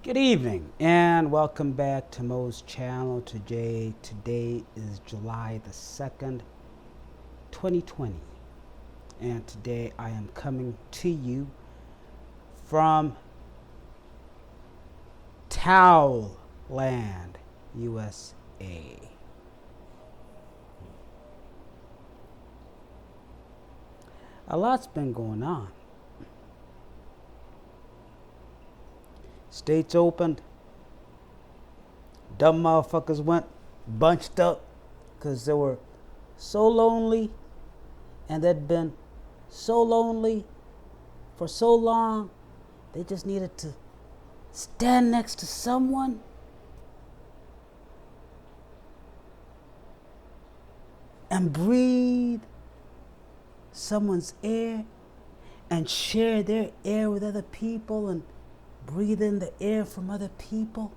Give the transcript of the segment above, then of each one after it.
Good evening and welcome back to Mo's channel. Today is July the 2nd, 2020. And today I am coming to you from Towel Land, USA. A lot's been going on. States opened. Dumb motherfuckers went bunched up because they were so lonely and they'd been so lonely for so long. They just needed to stand next to someone and breathe someone's air and share their air with other people and breathe in the air from other people.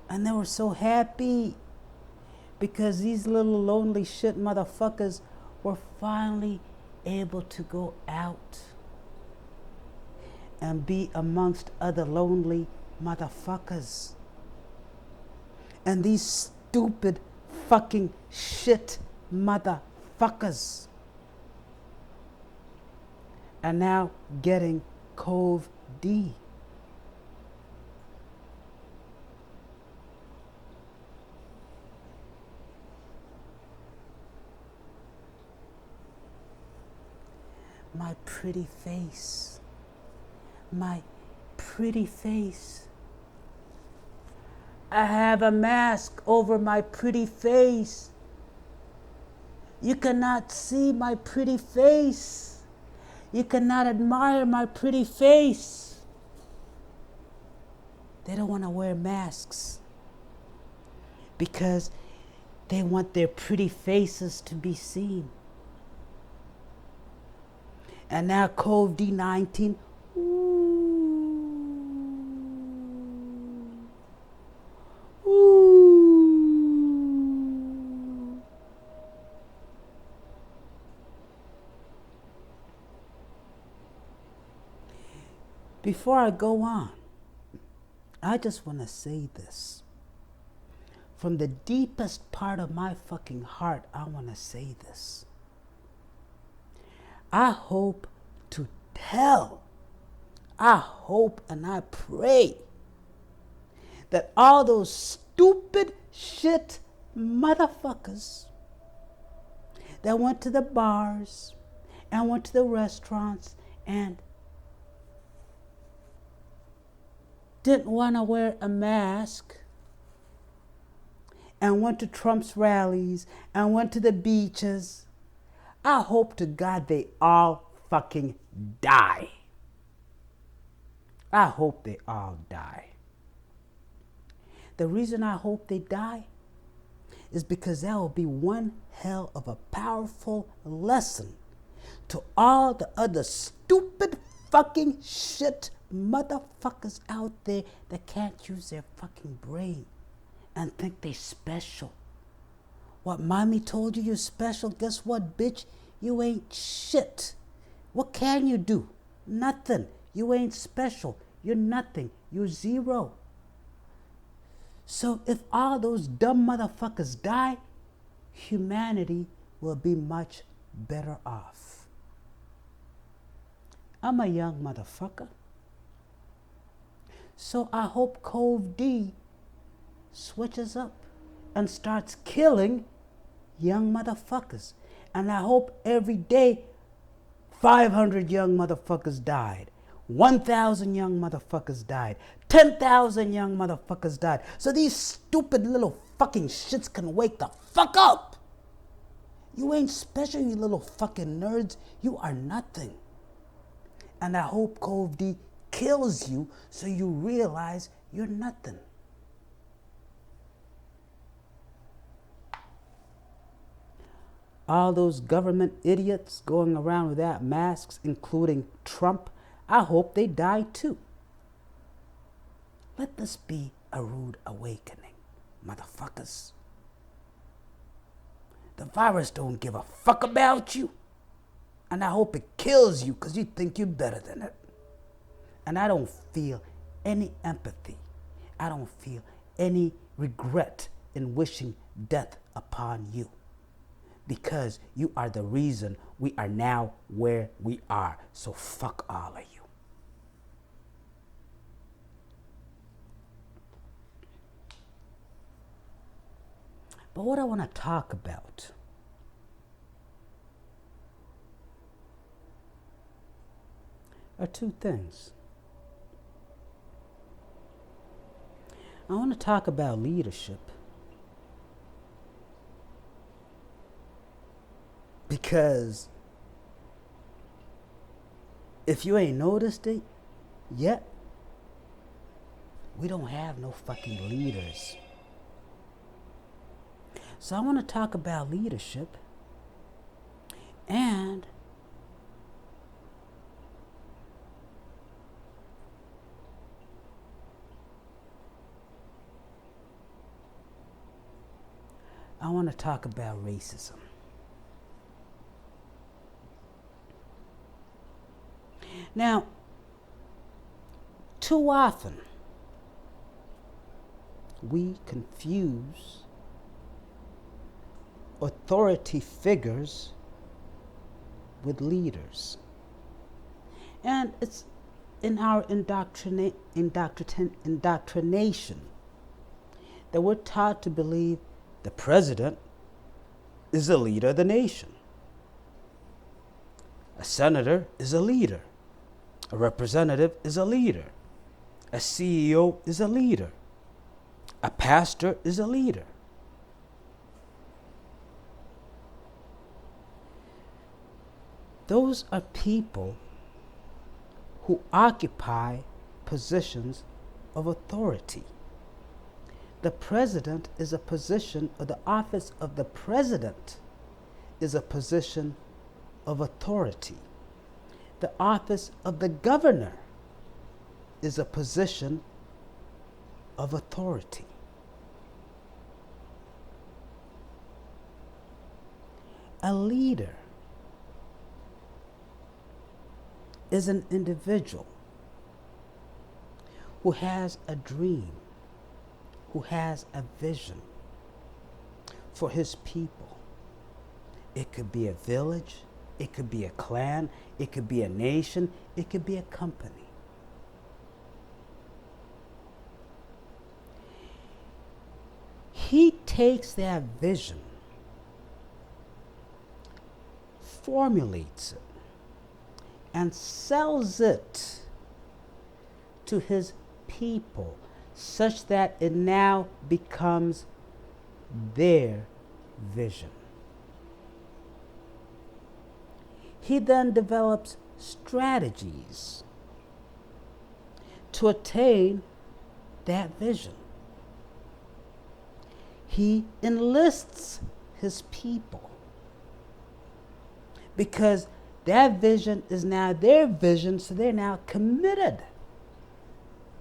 And they were so happy because these little lonely shit motherfuckers were finally able to go out and be amongst other lonely motherfuckers. And these stupid fucking shit motherfuckers are now getting Cove D. My pretty face. My pretty face. I have a mask over my pretty face. You cannot see my pretty face. You cannot admire my pretty face. They don't want to wear masks because they want their pretty faces to be seen. And now COVID 19. Before I go on, I just want to say this. From the deepest part of my fucking heart, I want to say this. I hope to hell, I hope and I pray that all those stupid shit motherfuckers that went to the bars and went to the restaurants and didn't want to wear a mask and went to Trump's rallies and went to the beaches, I hope to God they all fucking die. I hope they all die. The reason I hope they die is because that will be one hell of a powerful lesson to all the other stupid fucking shit motherfuckers out there that can't use their fucking brain and think they special. What mommy told you you're special? Guess what, bitch? You ain't shit. What can you do? Nothing. You ain't special. You're nothing. You're zero. So if all those dumb motherfuckers die, humanity will be much better off. I'm a young motherfucker. So I hope Cove D switches up and starts killing young motherfuckers. And I hope every day 500 young motherfuckers died. 1,000 young motherfuckers died. 10,000 young motherfuckers died. So these stupid little fucking shits can wake the fuck up. You ain't special, you little fucking nerds. You are nothing. And I hope Cove D kills you so you realize you're nothing. All those government idiots going around without masks, including Trump, I hope they die too. Let this be a rude awakening, motherfuckers. The virus don't give a fuck about you. And I hope it kills you because you think you're better than it. And I don't feel any empathy. I don't feel any regret in wishing death upon you, because you are the reason we are now where we are. So fuck all of you. But what I want to talk about are two things. I want to talk about leadership, because if you ain't noticed it yet, we don't have no fucking leaders. So I want to talk about leadership, and I want to talk about racism. Now, too often, we confuse authority figures with leaders. And it's in our indoctrination that we're taught to believe the president is the leader of the nation. A senator is a leader. A representative is a leader. A CEO is a leader. A pastor is a leader. Those are people who occupy positions of authority. The president is a position, or the office of the president is a position of authority. The office of the governor is a position of authority. A leader is an individual who has a dream, who has a vision for his people. It could be a village, it could be a clan, it could be a nation, it could be a company. He takes that vision, formulates it, and sells it to his people, such that it now becomes their vision. He then develops strategies to attain that vision. He enlists his people, because that vision is now their vision, so they're now committed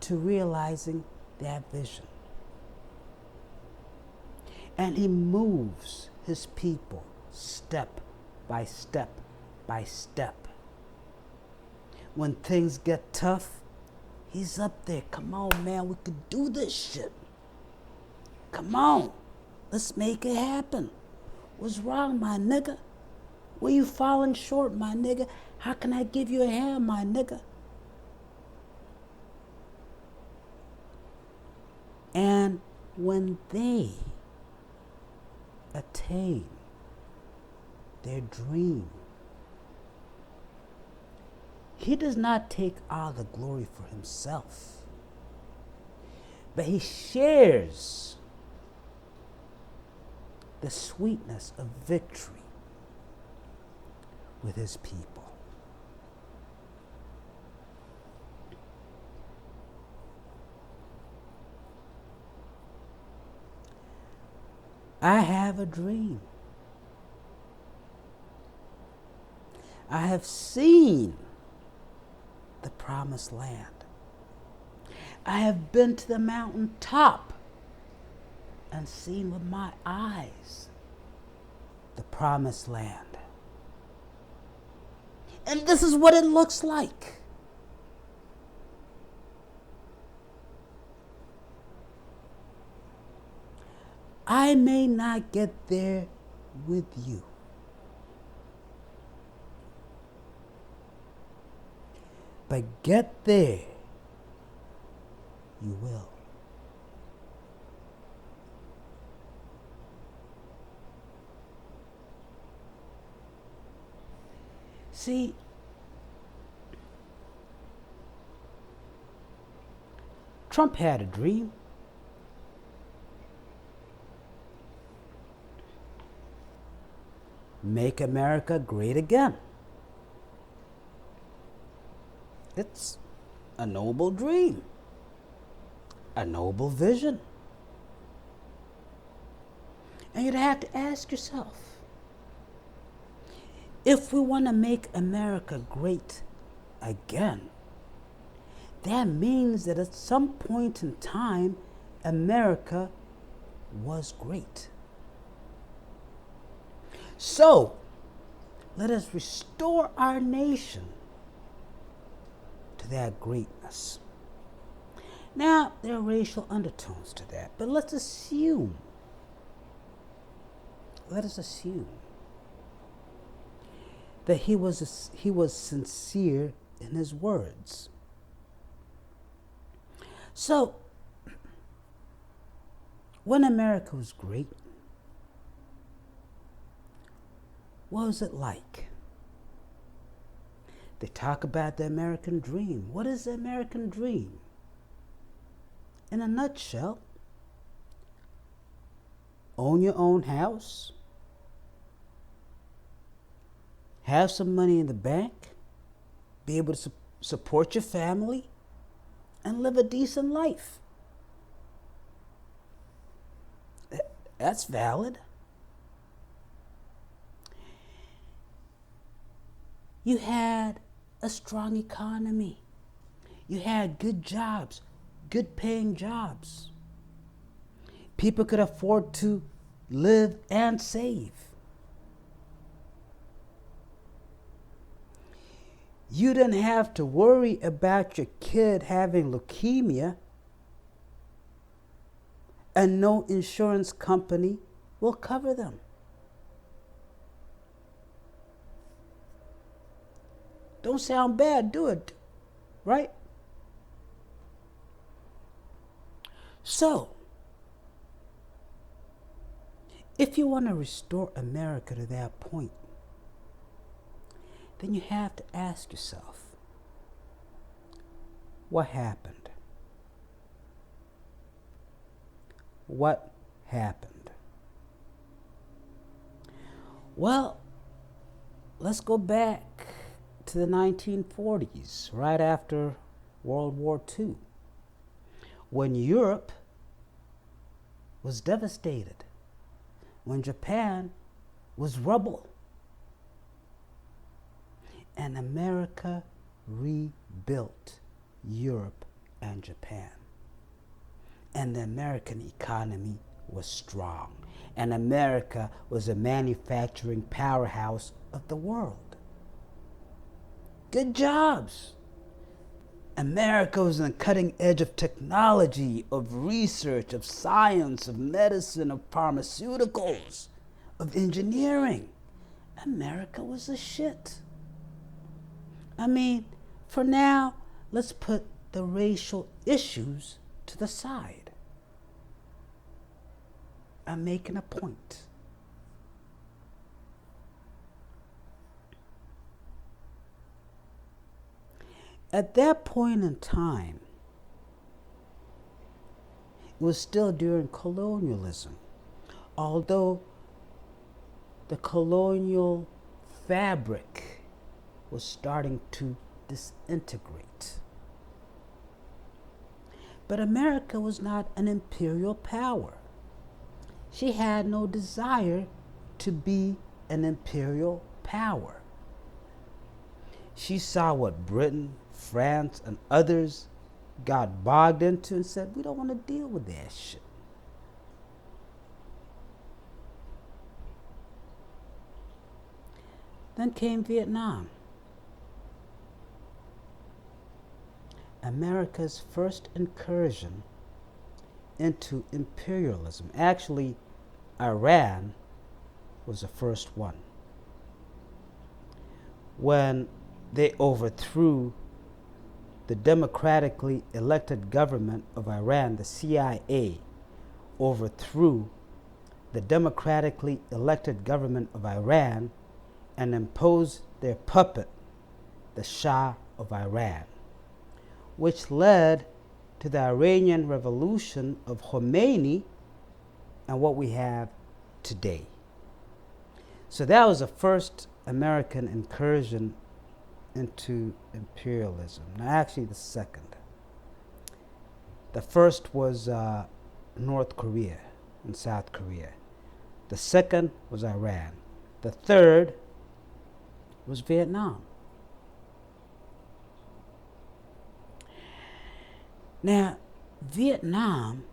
to realizing that vision. And he moves his people step by step by step. When things get tough, he's up there. Come on, man, we could do this shit. Come on, let's make it happen. What's wrong, my nigga? Where you falling short, my nigga? How can I give you a hand, my nigga? And when they attain their dream, he does not take all the glory for himself, but he shares the sweetness of victory with his people. I have a dream. I have seen the promised land. I have been to the mountain top and seen with my eyes the promised land. And this is what it looks like. I may not get there with you, but get there you will. See, Trump had a dream. Make America great again. It's a noble dream, a noble vision. And you'd have to ask yourself, if we want to make America great again, that means that at some point in time, America was great. So, let us restore our nation to that greatness. Now, there are racial undertones to that, but let us assume that he was sincere in his words. So, when America was great, what was it like? They talk about the American dream. What is the American dream? In a nutshell, own your own house, have some money in the bank, be able to support your family, and live a decent life. That's valid. You had a strong economy. You had good jobs, good paying jobs. People could afford to live and save. You didn't have to worry about your kid having leukemia, and no insurance company will cover them. Don't sound bad, do it, right? So, if you want to restore America to that point, then you have to ask yourself, what happened? What happened? Well, let's go back to the 1940s, right after World War II, when Europe was devastated, when Japan was rubble, and America rebuilt Europe and Japan. And the American economy was strong, and America was a manufacturing powerhouse of the world. Good jobs. America was on the cutting edge of technology, of research, of science, of medicine, of pharmaceuticals, of engineering. America was the shit. I mean, for now, let's put the racial issues to the side. I'm making a point. At that point in time, it was still during colonialism, although the colonial fabric was starting to disintegrate. But America was not an imperial power. She had no desire to be an imperial power. She saw what Britain, France, and others got bogged into and said, we don't want to deal with that shit. Then came Vietnam. America's first incursion into imperialism. Actually, Iran was the first one. When they overthrew the democratically elected government of Iran, the CIA overthrew the democratically elected government of Iran and imposed their puppet, the Shah of Iran, which led to the Iranian Revolution of Khomeini and what we have today. So that was the first American incursion into imperialism. Now, actually, the second. The first was North Korea and South Korea. The second was Iran. The third was Vietnam. Now, Vietnam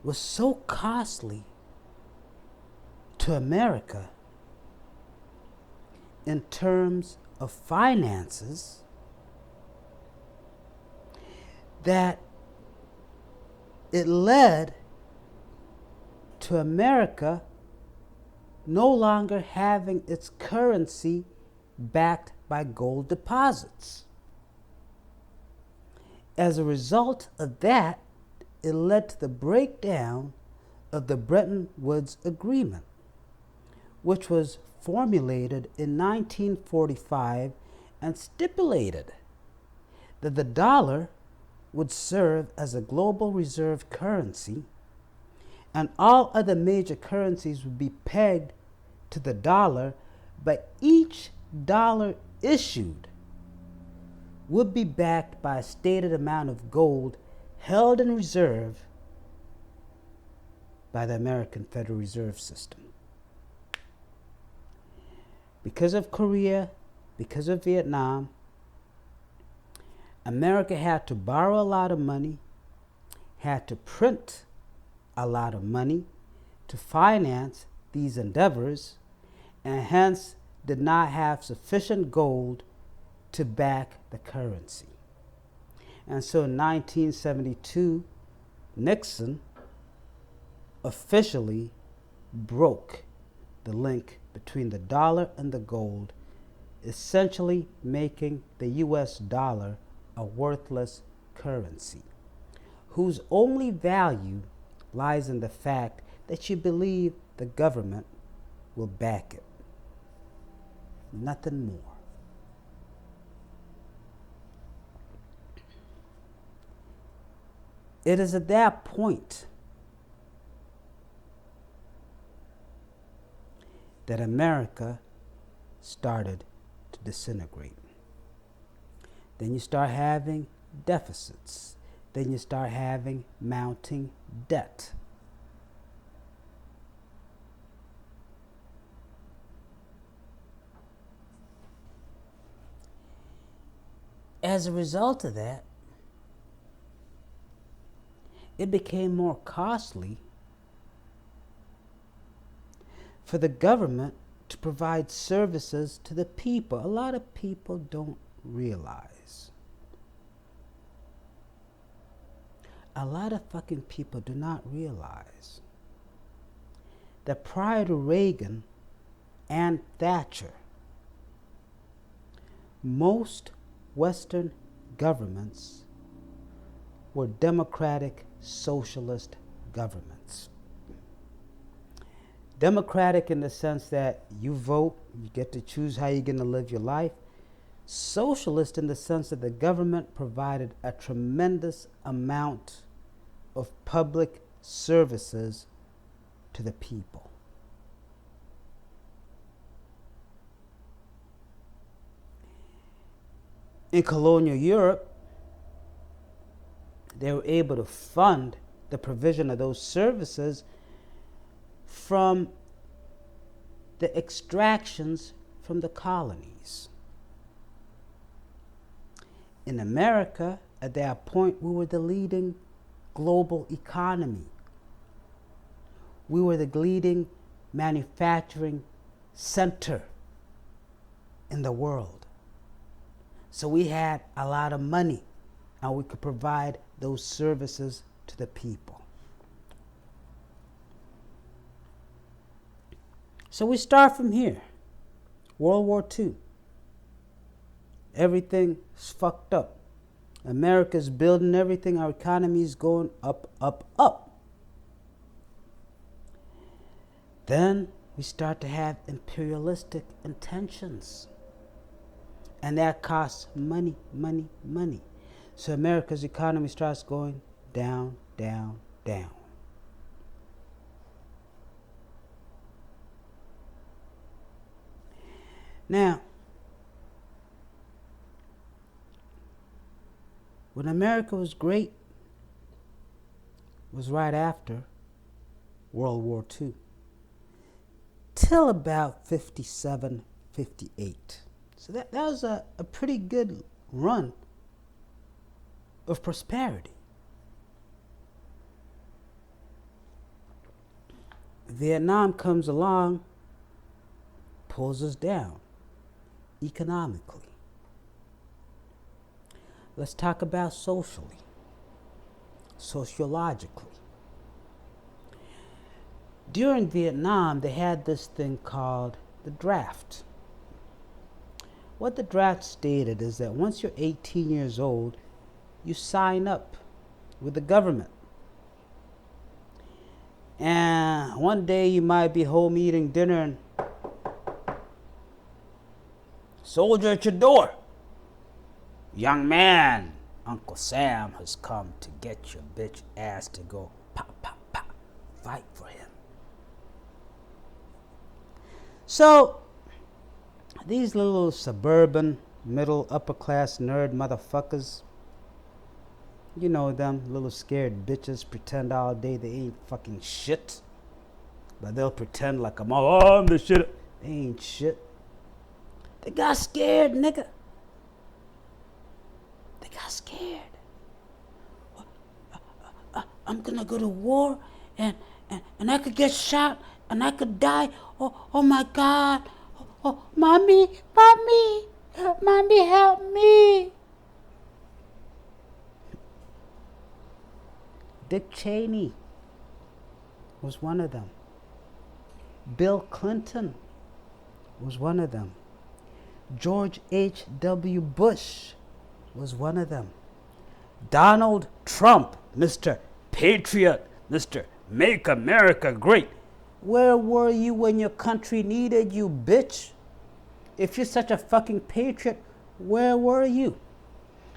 was so costly to America in terms of finances that it led to America no longer having its currency backed by gold deposits. As a result of that, it led to the breakdown of the Bretton Woods Agreement, which was formulated in 1945 and stipulated that the dollar would serve as a global reserve currency and all other major currencies would be pegged to the dollar, but each dollar issued would be backed by a stated amount of gold held in reserve by the American Federal Reserve System. Because of Korea, because of Vietnam, America had to borrow a lot of money, had to print a lot of money to finance these endeavors, and hence did not have sufficient gold to back the currency. And so in 1972, Nixon officially broke the link between the dollar and the gold, essentially making the US dollar a worthless currency, whose only value lies in the fact that you believe the government will back it. Nothing more. It is at that point that America started to disintegrate. Then you start having deficits. Then you start having mounting debt. As a result of that, it became more costly for the government to provide services to the people. A lot of people don't realize. A lot of fucking people do not realize that prior to Reagan and Thatcher, most Western governments were democratic socialist governments. Democratic in the sense that you vote, you get to choose how you're going to live your life. Socialist in the sense that the government provided a tremendous amount of public services to the people. In colonial Europe, they were able to fund the provision of those services from the extractions from the colonies. In America, at that point, we were the leading global economy. We were the leading manufacturing center in the world. So we had a lot of money, and we could provide those services to the people. So we start from here. World War II. Everything is fucked up. America's building everything. Our economy is going up, up, up. Then we start to have imperialistic intentions. And that costs money, money, money. So America's economy starts going down, down, down. Now, when America was great, was right after World War II, till about 57, 58. So that was a pretty good run of prosperity. Vietnam comes along, pulls us down economically. Let's talk about socially, sociologically. During Vietnam, they had this thing called the draft. What the draft stated is that once you're 18 years old, you sign up with the government. And one day you might be home eating dinner and soldier at your door. Young man, Uncle Sam has come to get your bitch ass to go pop, pop, pop. Fight for him. So, these little suburban, middle, upper class nerd motherfuckers, you know them, little scared bitches, pretend all day they ain't fucking shit. But they'll pretend like I'm the shit. They ain't shit. They got scared, nigga. They got scared. I'm gonna go to war and I could get shot and I could die. Oh my God. Oh, mommy, help me. Dick Cheney was one of them. Bill Clinton was one of them. George H.W. Bush was one of them. Donald Trump, Mr. Patriot, Mr. Make America Great. Where were you when your country needed you, bitch? If you're such a fucking patriot, where were you?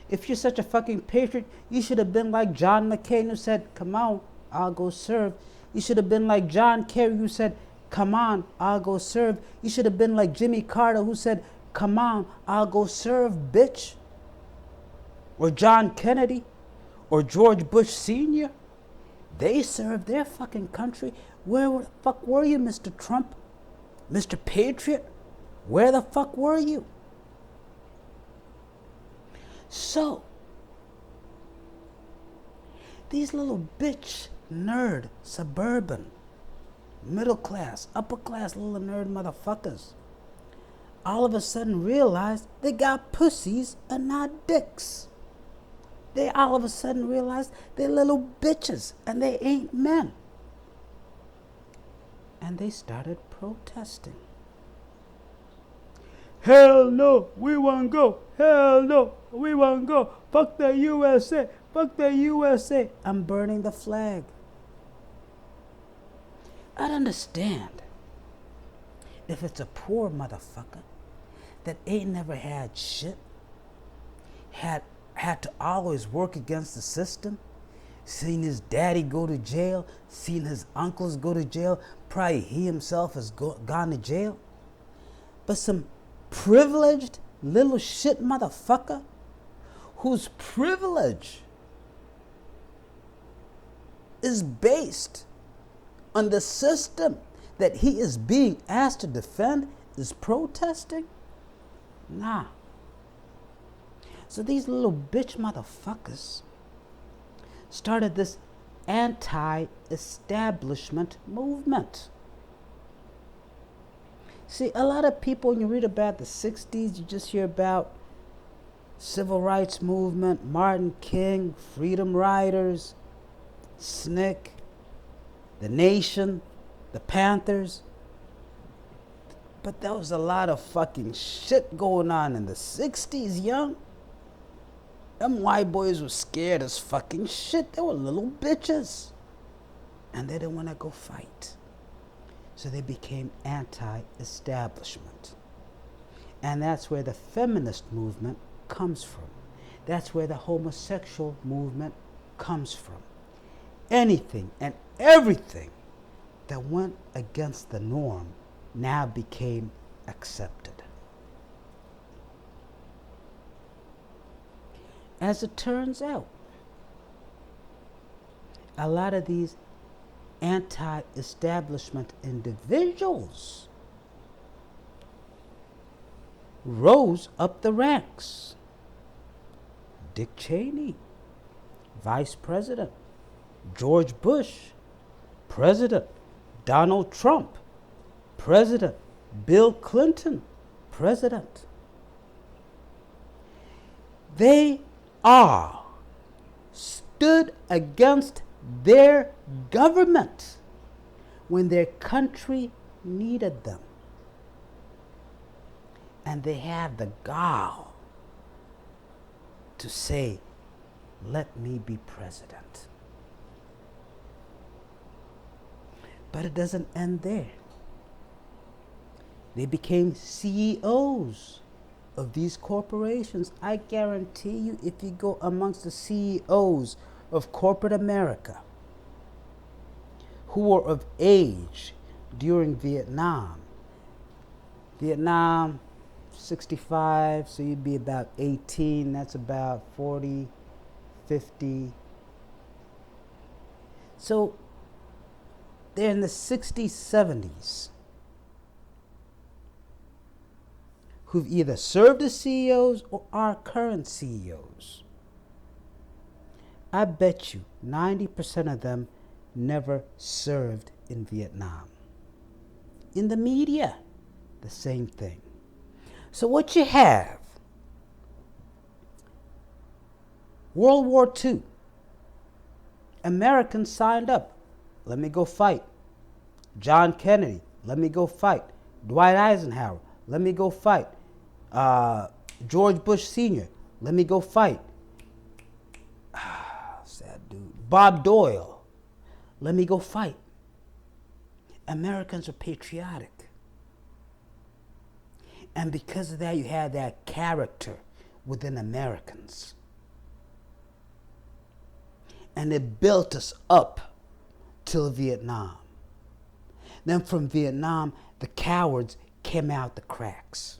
If you're such a fucking patriot, you should have been like John McCain who said, come on, I'll go serve. You should have been like John Kerry who said, come on, I'll go serve. You should have been like Jimmy Carter who said, come on, I'll go serve, bitch. Or John Kennedy, or George Bush Sr. They served their fucking country. Where the fuck were you, Mr. Trump? Mr. Patriot? Where the fuck were you? So, these little bitch, nerd, suburban, middle class, upper class little nerd motherfuckers all of a sudden realized they got pussies and not dicks. They all of a sudden realized they're little bitches and they ain't men. And they started protesting. Hell no, we won't go. Hell no, we won't go. Fuck the USA. Fuck the USA. I'm burning the flag. I'd understand if it's a poor motherfucker that ain't never had shit, had to always work against the system, seen his daddy go to jail, seen his uncles go to jail, probably he himself has gone to jail. But some privileged little shit motherfucker whose privilege is based on the system that he is being asked to defend is protesting? Nah. So these little bitch motherfuckers started this anti-establishment movement. See, a lot of people, when you read about the 60s, you just hear about civil rights movement, Martin King, Freedom Riders, SNCC, the Nation, the Panthers. But there was a lot of fucking shit going on in the 60s, young. Them white boys were scared as fucking shit. They were little bitches. And they didn't want to go fight. So they became anti-establishment. And that's where the feminist movement comes from. That's where the homosexual movement comes from. Anything and everything that went against the norm now became accepted. As it turns out, a lot of these anti-establishment individuals rose up the ranks. Dick Cheney, Vice President. George Bush, President. Donald Trump, President. Bill Clinton, President. They all stood against their government when their country needed them. And they have the gall to say, let me be president. But it doesn't end there. They became CEOs of these corporations. I guarantee you, if you go amongst the CEOs of corporate America who were of age during Vietnam, 65, so you'd be about 18, that's about 40, 50. So they're in the 60s, 70s, who've either served as CEOs or are current CEOs. I bet you 90% of them never served in Vietnam. In the media, the same thing. So what you have, World War II, Americans signed up. Let me go fight. John Kennedy, let me go fight. Dwight Eisenhower, let me go fight. George Bush Sr., let me go fight. Sad dude. Bob Doyle, let me go fight. Americans are patriotic. And because of that, you have that character within Americans. And it built us up till Vietnam. Then from Vietnam, the cowards came out the cracks.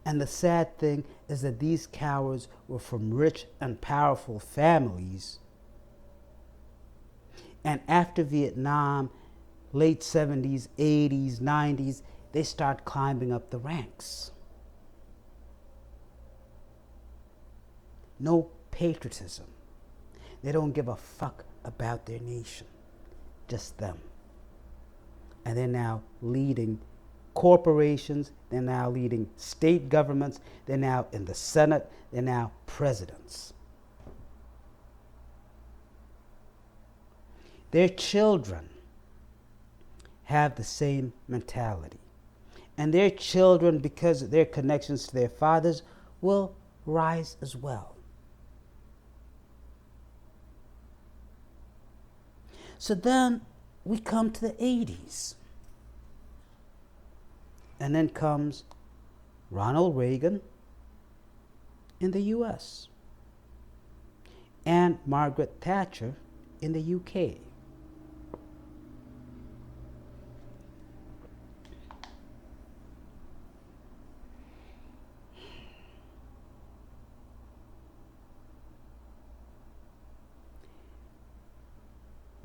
And the sad thing is that these cowards were from rich and powerful families. And after Vietnam, late 70s, 80s, 90s, they start climbing up the ranks. No patriotism. They don't give a fuck about their nation. Just them. And they're now leading corporations. They're now leading state governments. They're now in the Senate. They're now presidents. Their children have the same mentality. And their children, because of their connections to their fathers, will rise as well. So then we come to the 80s. And then comes Ronald Reagan in the US and Margaret Thatcher in the UK.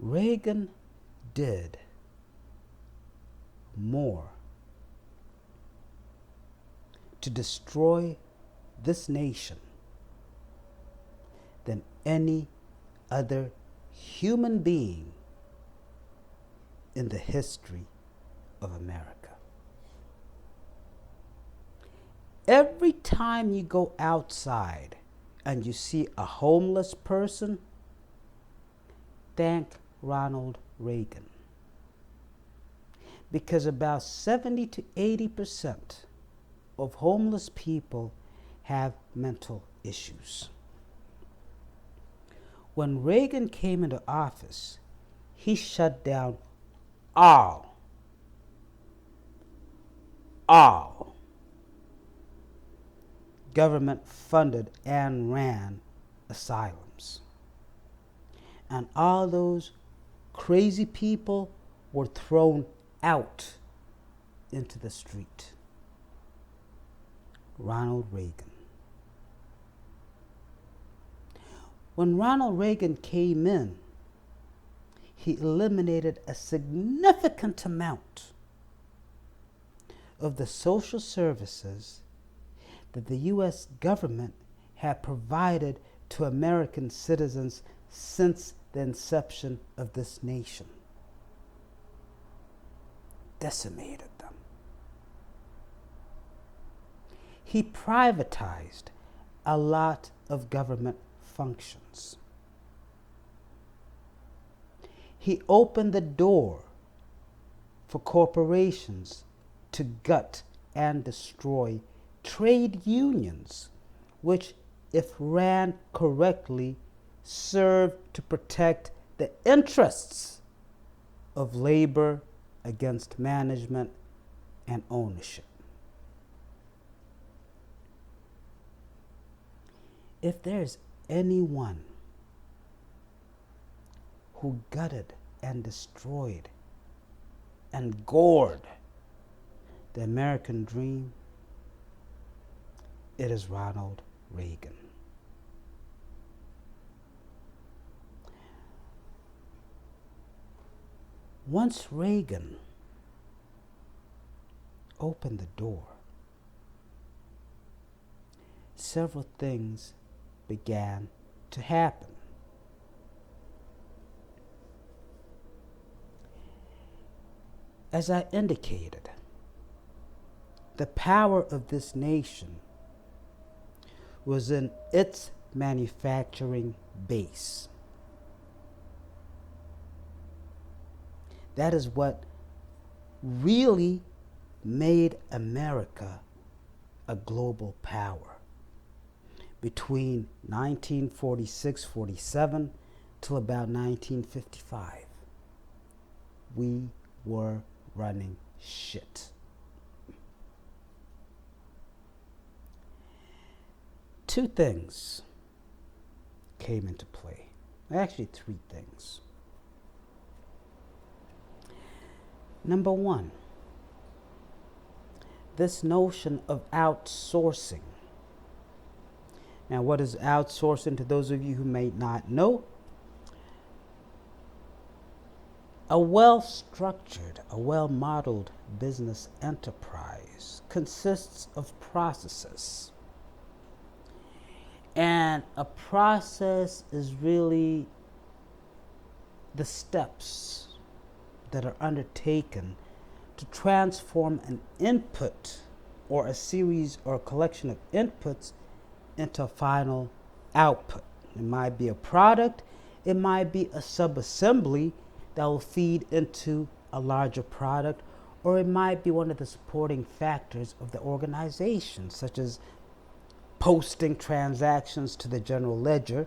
Reagan did more to destroy this nation than any other human being in the history of America. Every time you go outside and you see a homeless person, thank Ronald Reagan. because about 70 to 80% of homeless people have mental issues. When Reagan came into office, he shut down all government-funded and ran asylums. And all those crazy people were thrown out into the street. Ronald Reagan. When Ronald Reagan came in, he eliminated a significant amount of the social services that the U.S. government had provided to American citizens since the inception of this nation. Decimated them. He privatized a lot of government functions. He opened the door for corporations to gut and destroy trade unions, which, if ran correctly, serve to protect the interests of labor against management and ownership. If there's anyone who gutted and destroyed and gored the American dream, it is Ronald Reagan. Once Reagan opened the door, several things began to happen. As I indicated, the power of this nation was in its manufacturing base. That is what really made America a global power between 1946-47 till about 1955. We were running shit. Two things came into play. Actually, three things. Number one, this notion of outsourcing. Now, what is outsourcing, to those of you who may not know? A well-structured, a well-modeled business enterprise consists of processes. And a process is really the steps that are undertaken to transform an input or a series or a collection of inputs into a final output. It might be a product, it might be a sub-assembly that will feed into a larger product, or it might be one of the supporting factors of the organization, such as posting transactions to the general ledger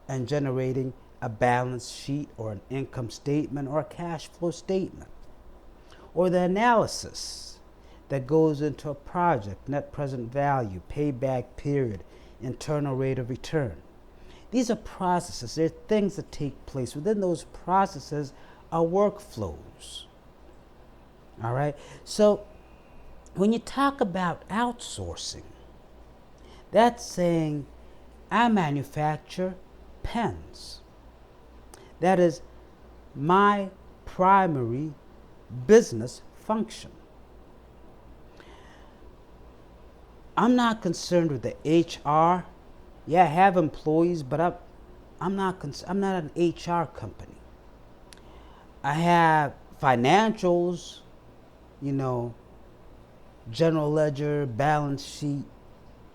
and generating a balance sheet or an income statement or a cash flow statement, or the analysis that goes into a project, net present value, payback period, internal rate of return. These are processes. They're things that take place. Within those processes are workflows. All right? So when you talk about outsourcing, that's saying I manufacture pens. That is my primary business function. I'm not concerned with the HR. Yeah, I have employees, but I'm not an HR company. I have financials, general ledger, balance sheet,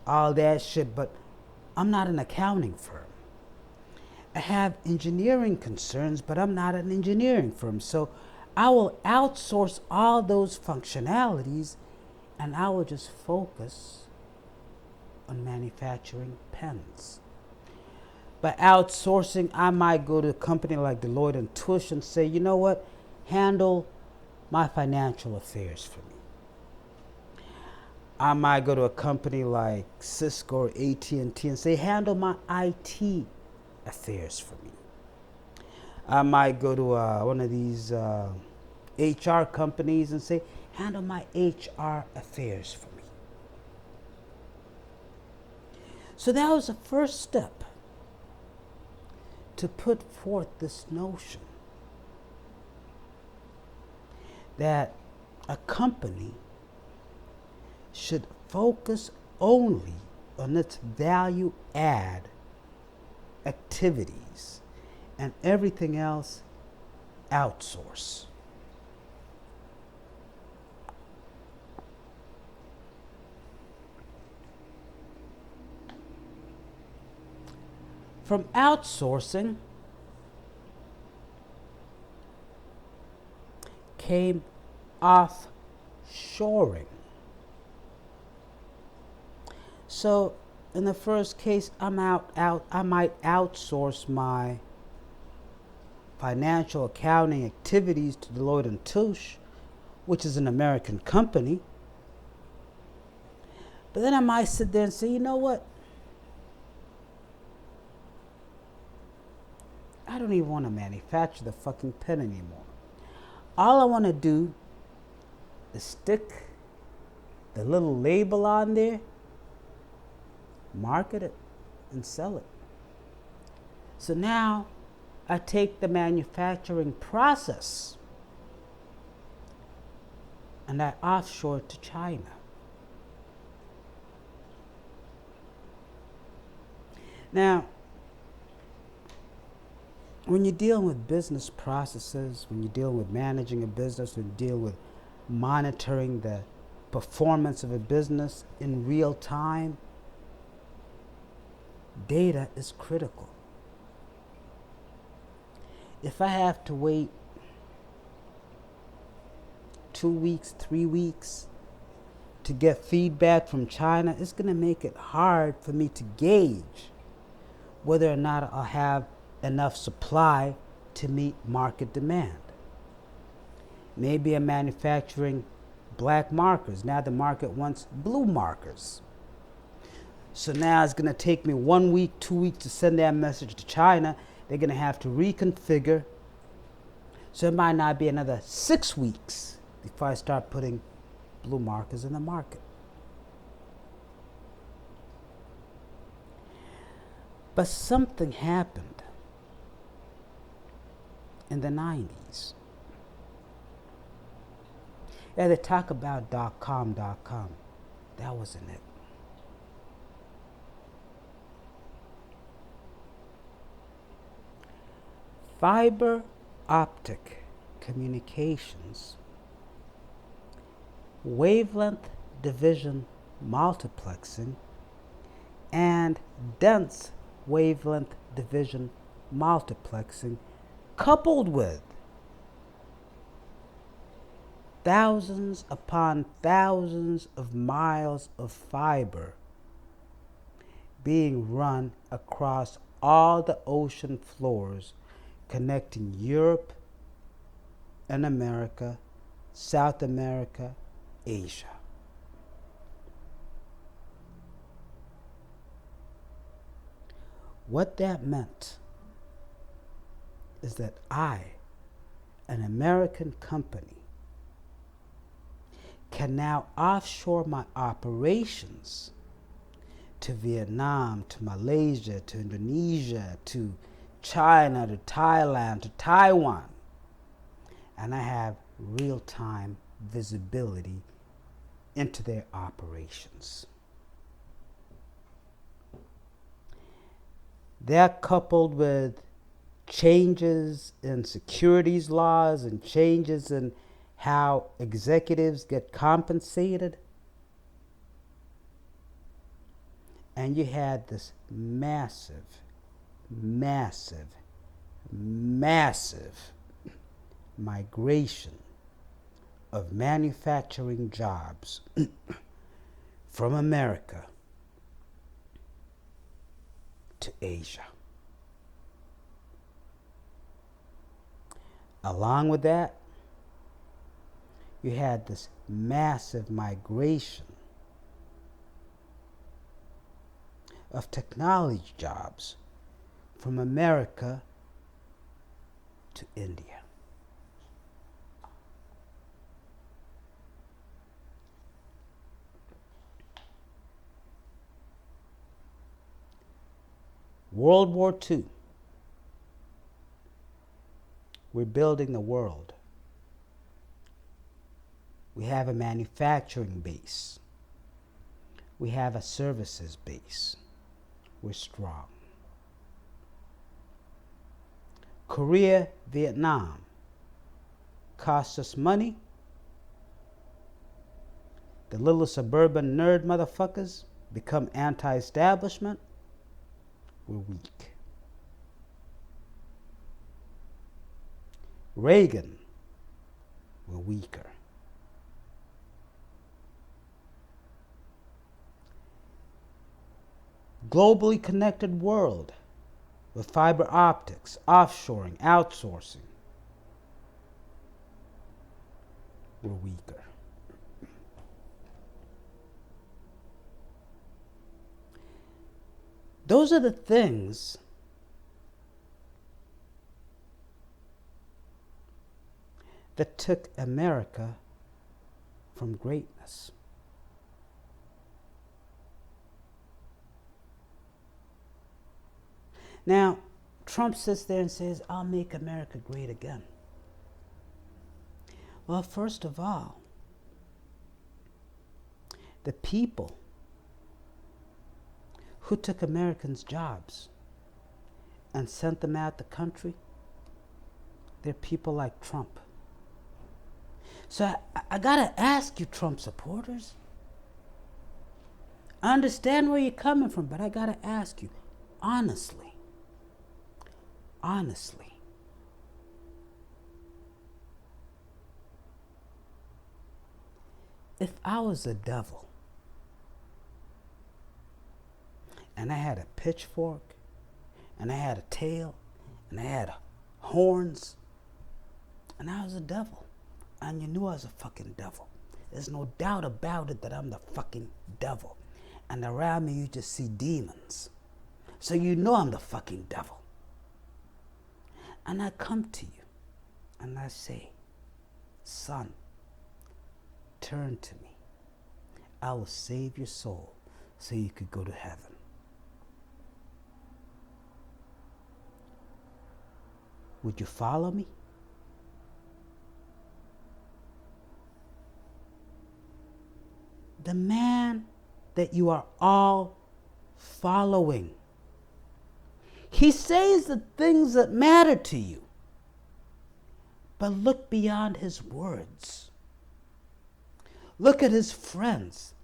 all that shit, but I'm not an accounting firm. I have engineering concerns, but I'm not an engineering firm. So I will outsource all those functionalities and I will just focus on manufacturing pens. By outsourcing, I might go to a company like Deloitte and Touche and say, you know what, handle my financial affairs for me. I might go to a company like Cisco or AT&T and say, handle my IT affairs for me. I might go to one of these HR companies and say, handle my HR affairs for me. So that was the first step to put forth this notion that a company should focus only on its value add activities and everything else outsource. From outsourcing came offshoring. So in the first case, I might outsource my financial accounting activities to Deloitte and Touche, which is an American company. But then I might sit there and say, you know what? I don't even want to manufacture the fucking pen anymore. All I want to do is stick the little label on there, market it, and sell it. So now I take the manufacturing process and I offshore it to China. Now, when you're dealing with business processes, when you're dealing with managing a business, when you deal with monitoring the performance of a business in real time, data is critical. If I have to wait 2 weeks, 3 weeks to get feedback from China, it's going to make it hard for me to gauge whether or not I'll have enough supply to meet market demand. Maybe I'm manufacturing black markers. Now the market wants blue markers. So now it's going to take me 1 week, 2 weeks to send that message to China. They're going to have to reconfigure. So it might not be another 6 weeks before I start putting blue markers in the market. But something happened in the 90s. Yeah, they talk about .com. That wasn't it. Fiber optic communications, wavelength division multiplexing, and dense wavelength division multiplexing, coupled with thousands upon thousands of miles of fiber being run across all the ocean floors connecting Europe and America, South America, Asia. What that meant is that I, an American company, can now offshore my operations to Vietnam, to Malaysia, to Indonesia, to China, to Thailand, to Taiwan. And I have real-time visibility into their operations. That, coupled with changes in securities laws and changes in how executives get compensated, and you had this massive migration of manufacturing jobs from America to Asia. Along with that, you had this massive migration of technology jobs from America to India. World War II. We're building the world. We have a manufacturing base. We have a services base. We're strong. Korea, Vietnam cost us money. The little suburban nerd motherfuckers become anti-establishment. We're weak. Reagan, we're weaker. Globally connected world with fiber optics, offshoring, outsourcing. We're weaker. Those are the things that took America from greatness. Now, Trump sits there and says, I'll make America great again. Well, first of all, the people who took Americans' jobs and sent them out the country, they're people like Trump. So I gotta ask you, Trump supporters, I understand where you're coming from, but I gotta ask you, honestly, if I was a devil and I had a pitchfork and I had a tail and I had horns and I was a devil and you knew I was a fucking devil, there's no doubt about it that I'm the fucking devil, and around me you just see demons, so you know I'm the fucking devil. And I come to you and I say, son, turn to me. I will save your soul so you could go to heaven. Would you follow me? The man that you are all following, he says the things that matter to you. But look beyond his words. Look at his friends.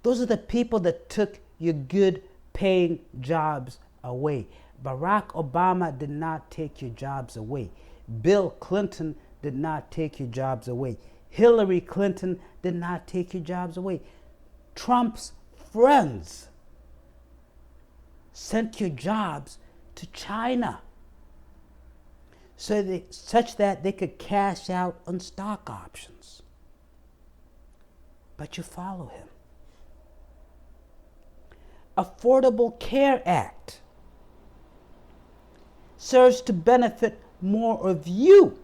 Those are the people that took your good paying jobs away. Barack Obama did not take your jobs away. Bill Clinton did not take your jobs away. Hillary Clinton did not take your jobs away. Trump's friends sent your jobs to China such that they could cash out on stock options. But you follow him. Affordable Care Act serves to benefit more of you.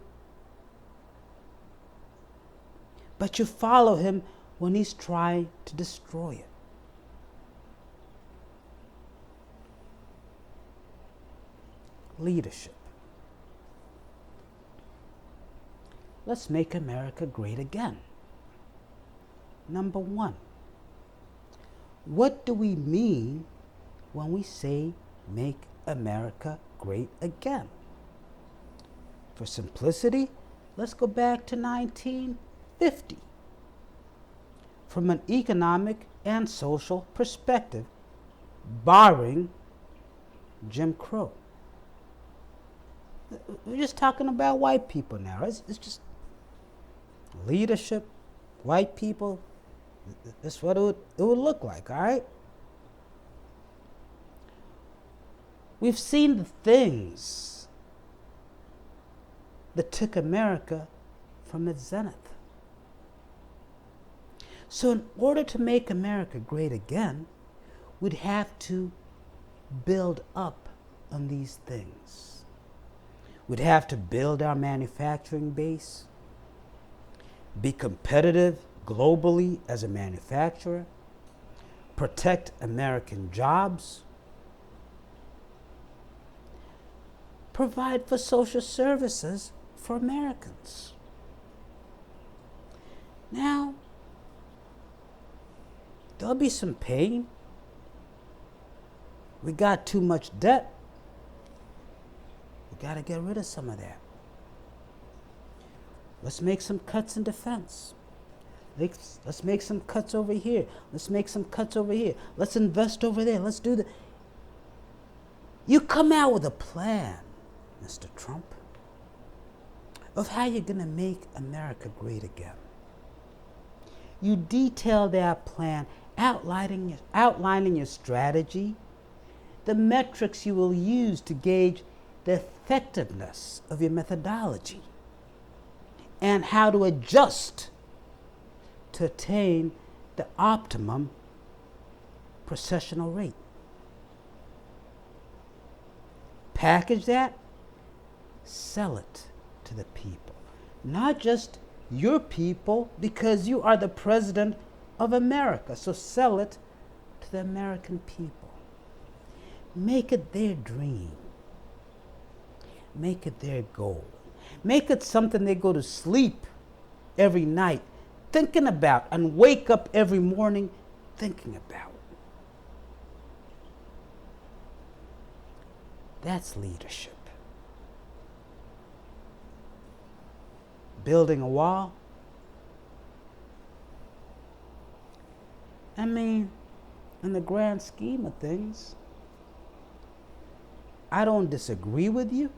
But you follow him when he's trying to destroy it. Leadership. Let's make America great again. Number one, what do we mean when we say make America great again? For simplicity, let's go back to 1950. From an economic and social perspective, barring Jim Crow. We're just talking about white people now. It's just leadership, white people. That's what it would look like, all right? We've seen the things that took America from its zenith. So in order to make America great again, we'd have to build up on these things. We'd have to build our manufacturing base, be competitive globally as a manufacturer, protect American jobs, provide for social services for Americans. Now, there'll be some pain. We got too much debt. We got to get rid of some of that. Let's make some cuts in defense. Let's make some cuts over here. Let's make some cuts over here. Let's invest over there. Let's do the. You come out with a plan, Mr. Trump, of how you're going to make America great again. You detail that plan, outlining your strategy, the metrics you will use to gauge the effectiveness of your methodology, and how to adjust to attain the optimum processional rate. Package that, sell it to the people. Not just your people, because you are the president of America. So sell it to the American people. Make it their dream. Make it their goal. Make it something they go to sleep every night thinking about and wake up every morning thinking about. That's leadership. Building a wall? I mean, in the grand scheme of things, I don't disagree with you.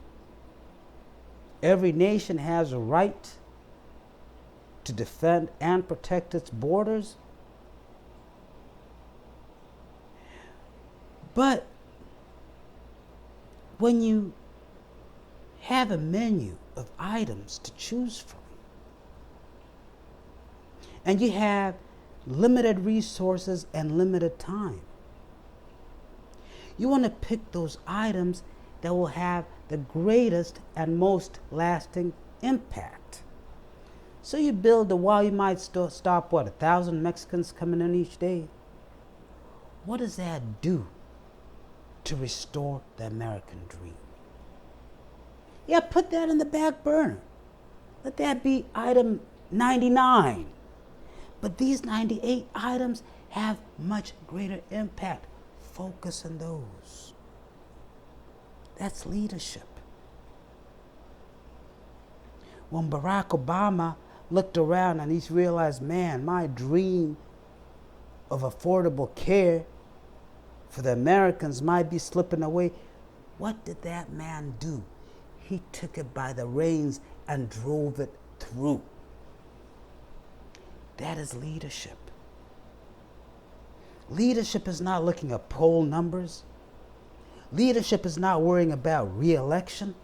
Every nation has a right to defend and protect its borders. But when you have a menu of items to choose from, and you have limited resources and limited time, you want to pick those items that will have the greatest and most lasting impact. So you build the wall, you might stop, 1,000 Mexicans coming in each day. What does that do to restore the American dream? Yeah, put that in the back burner. Let that be item 99. But these 98 items have much greater impact. Focus on those. That's leadership. When Barack Obama looked around and he realized, man, my dream of affordable care for the Americans might be slipping away. What did that man do? He took it by the reins and drove it through. That is leadership. Leadership is not looking at poll numbers. Leadership is not worrying about re-election.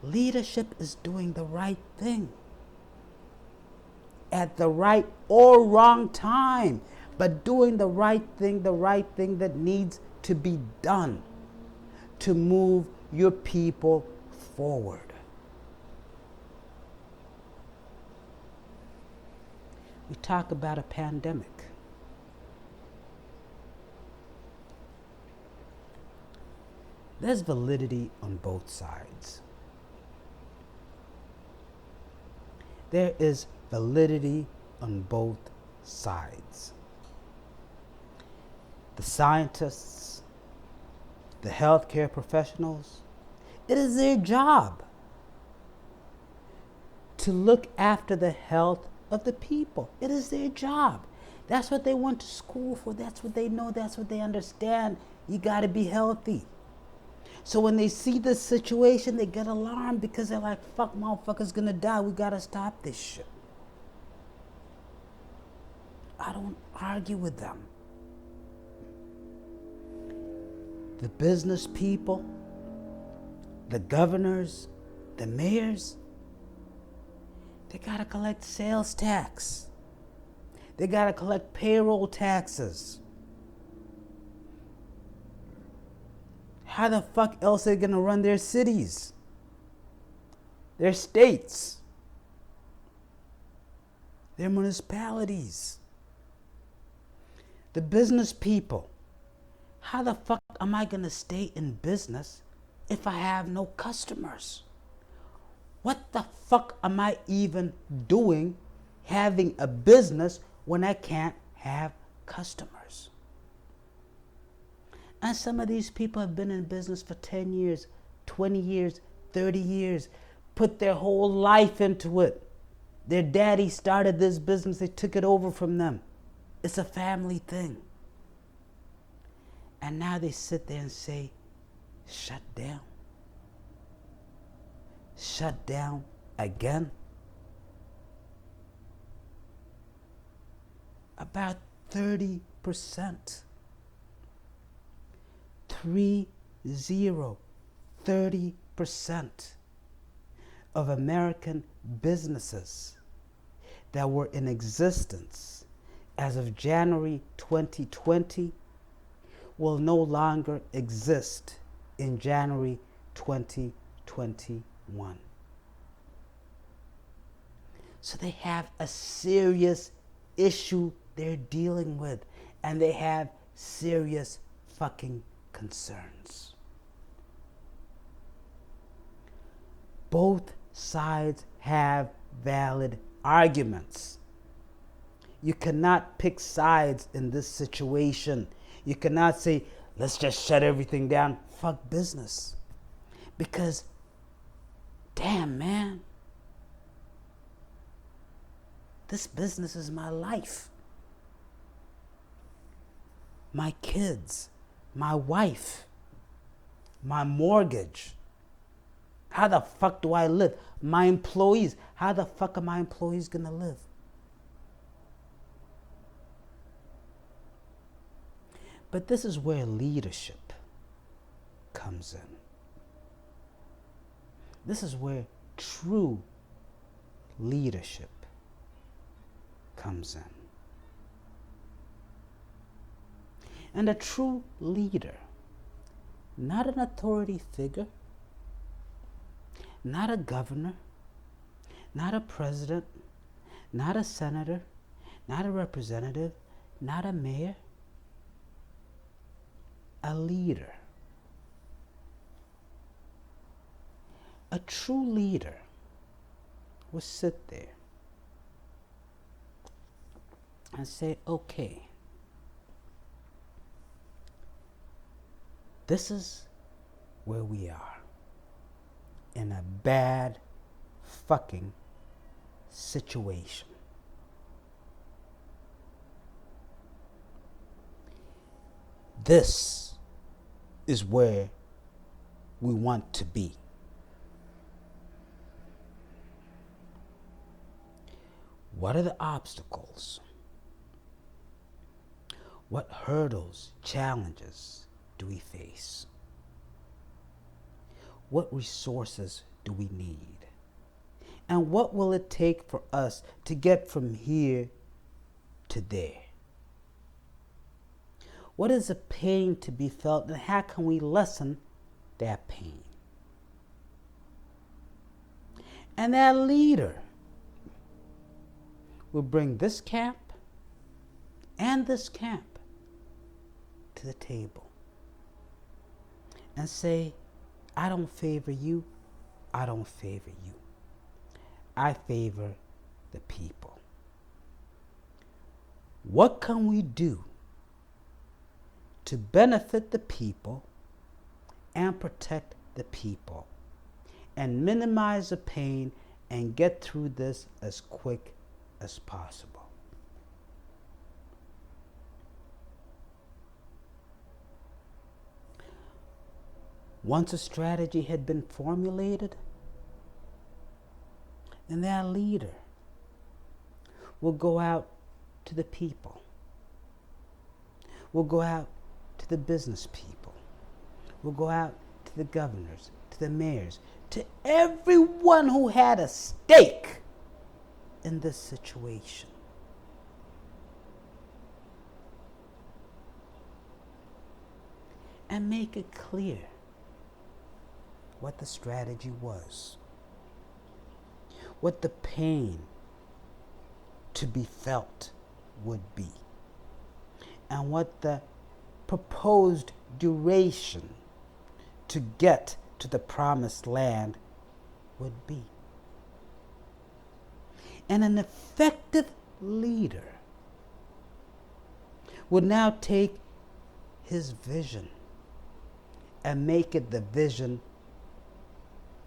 Leadership is doing the right thing at the right or wrong time, but doing the right thing that needs to be done to move your people forward. We talk about a pandemic. There's validity on both sides. There is validity on both sides. The scientists, the healthcare professionals, it is their job to look after the health of the people. It is their job. That's what they went to school for. That's what they know. That's what they understand. You got to be healthy. So when they see this situation, they get alarmed because they're like, fuck, motherfucker's gonna die. We gotta stop this shit. I don't argue with them. The business people, the governors, the mayors, they gotta collect sales tax. They gotta collect payroll taxes. How the fuck else are they gonna run their cities? Their states? Their municipalities? The business people. How the fuck am I gonna stay in business if I have no customers? What the fuck am I even doing having a business when I can't have customers? And some of these people have been in business for 10 years, 20 years, 30 years, put their whole life into it. Their daddy started this business, they took it over from them. It's a family thing. And now they sit there and say, shut down. Shut down again. About 30%. 30% of American businesses that were in existence as of January 2020 will no longer exist in January 2021. So they have a serious issue they're dealing with, and they have serious fucking concerns. Both sides have valid arguments. You cannot pick sides in this situation. You cannot say, let's just shut everything down. Fuck business. Because, damn, man, this business is my life. My kids, my wife, my mortgage. How the fuck do I live? My employees. How the fuck are my employees gonna live? But this is where leadership comes in. This is where true leadership comes in. And a true leader, not an authority figure, not a governor, not a president, not a senator, not a representative, not a mayor, a leader. A true leader will sit there and say, okay, this is where we are in a bad fucking situation. This is where we want to be. What are the obstacles? What hurdles, challenges do we face? What resources do we need? And what will it take for us to get from here to there? What is the pain to be felt, and how can we lessen that pain? And that leader will bring this camp and this camp to the table and say, I don't favor you, I don't favor you. I favor the people. What can we do to benefit the people and protect the people and minimize the pain and get through this as quick as possible? Once a strategy had been formulated, then that leader will go out to the people, will go out to the business people, will go out to the governors, to the mayors, to everyone who had a stake in this situation. And make it clear what the strategy was, what the pain to be felt would be, and what the proposed duration to get to the promised land would be. And an effective leader would now take his vision and make it the vision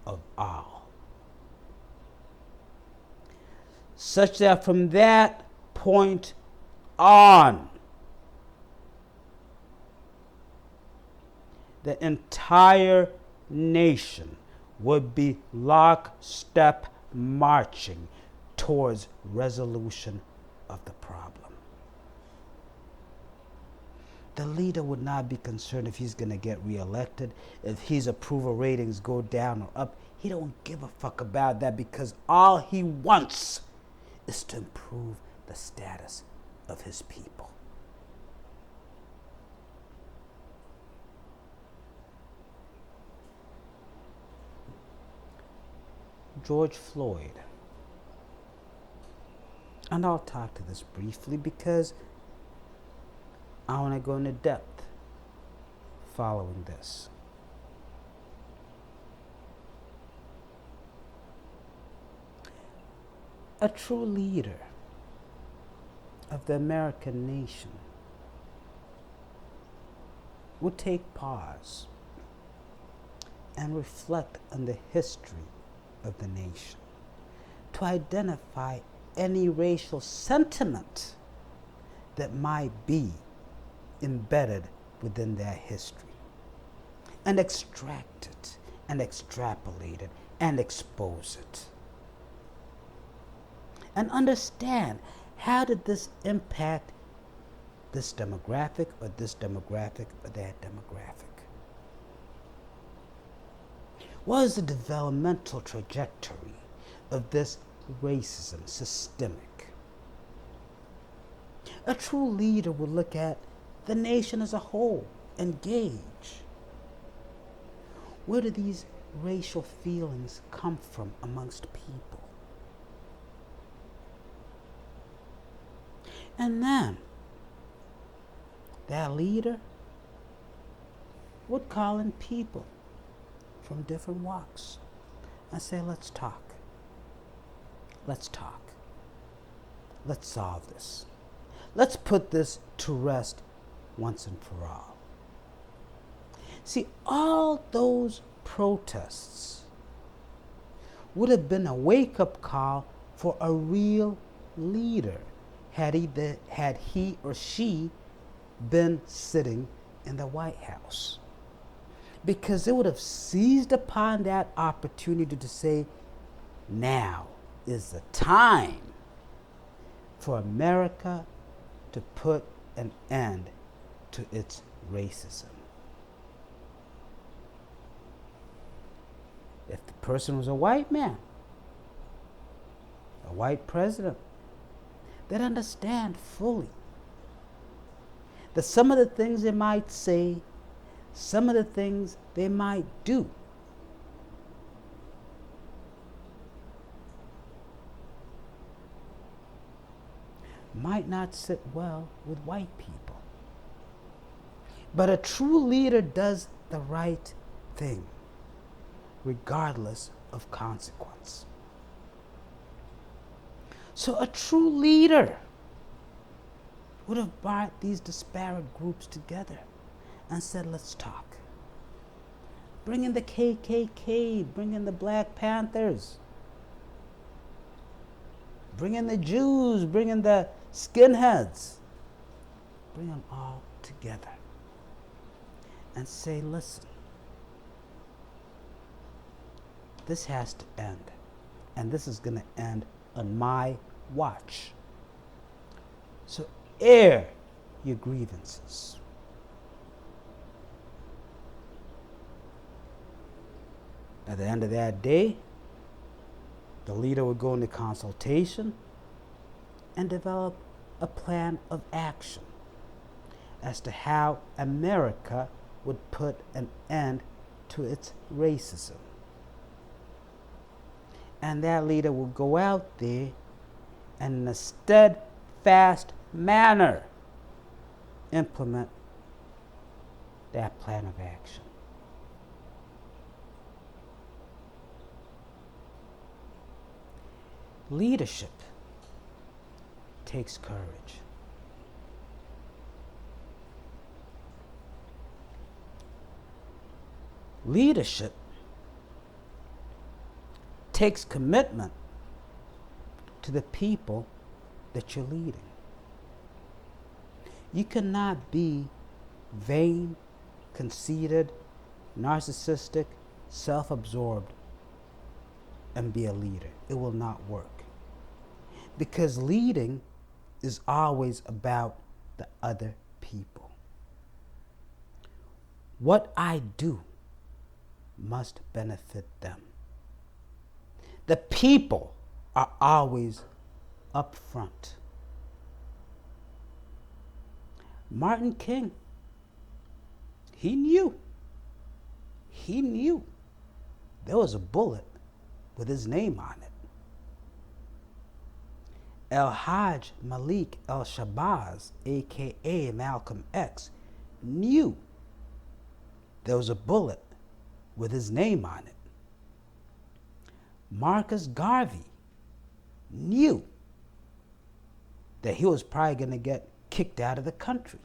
of all, such that from that point on, the entire nation would be lockstep marching towards resolution of the problem. The leader would not be concerned if he's going to get reelected, if his approval ratings go down or up. He don't give a fuck about that, because all he wants is to improve the status of his people. George Floyd. And I'll talk to this briefly because I want to go into depth following this. A true leader of the American nation would take pause and reflect on the history of the nation to identify any racial sentiment that might be embedded within their history, and extract it and extrapolate it and expose it, and understand how did this impact this demographic or that demographic. What is the developmental trajectory of this racism systemic? A true leader will look at the nation as a whole and gauge, where do these racial feelings come from amongst people? And then that leader would call in people from different walks and say, let's talk. Let's talk. Let's solve this. Let's put this to rest once and for all. See, all those protests would have been a wake-up call for a real leader had he or she been sitting in the White House. Because they would have seized upon that opportunity to say, now is the time for America to put an end to its racism. If the person was a white man, a white president, they'd understand fully that some of the things they might say, some of the things they might do might not sit well with white people. But a true leader does the right thing, regardless of consequence. So a true leader would have brought these disparate groups together and said, let's talk. Bring in the KKK, bring in the Black Panthers, bring in the Jews, bring in the skinheads. Bring them all together and say, listen, This has to end. And this is going to end on my watch. So air your grievances. At the end of that day, the leader would go into consultation and develop a plan of action as to how America would put an end to its racism. And that leader will go out there and in a steadfast manner implement that plan of action. Leadership takes courage. Leadership takes commitment to the people that you're leading. You cannot be vain, conceited, narcissistic, self-absorbed, and be a leader. It will not work. Because leading is always about the other people. What I do must benefit them. The people are always up front. Martin King, he knew there was a bullet with his name on it. El-Hajj Malik El-Shabazz, aka Malcolm X, knew there was a bullet with his name on it. Marcus Garvey knew that he was probably going to get kicked out of the country.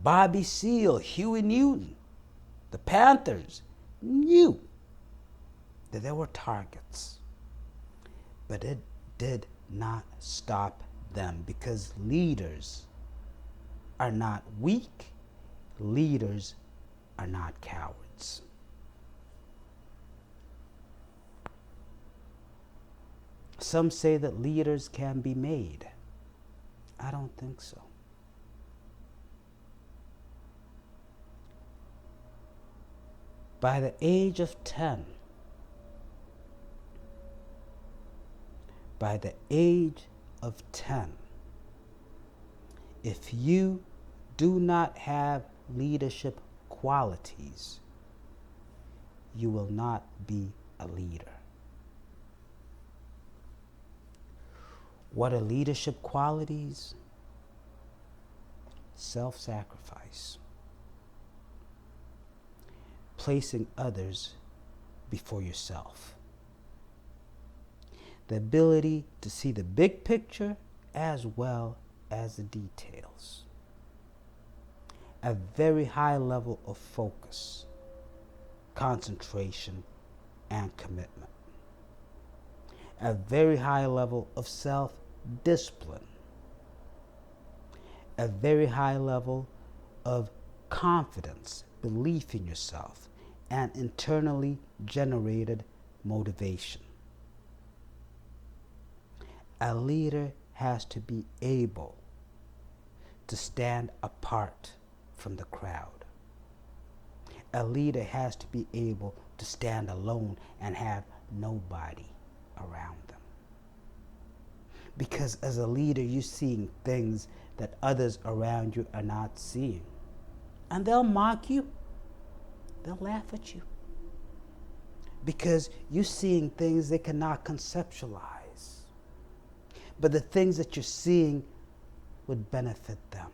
Bobby Seale, Huey Newton, the Panthers knew that there were targets. But it did not stop them, because leaders are not weak. Leaders are not cowards. Some say that leaders can be made. I don't think so. By the age of 10, if you do not have leadership qualities, you will not be a leader. What are leadership qualities? Self-sacrifice. Placing others before yourself. The ability to see the big picture as well as the details. A very high level of focus, concentration, and commitment. A very high level of self-discipline. A very high level of confidence, belief in yourself, and internally generated motivation. A leader has to be able to stand apart from the crowd. A leader has to be able to stand alone and have nobody around them. Because as a leader, you're seeing things that others around you are not seeing. And they'll mock you. They'll laugh at you. Because you're seeing things they cannot conceptualize. But the things that you're seeing would benefit them.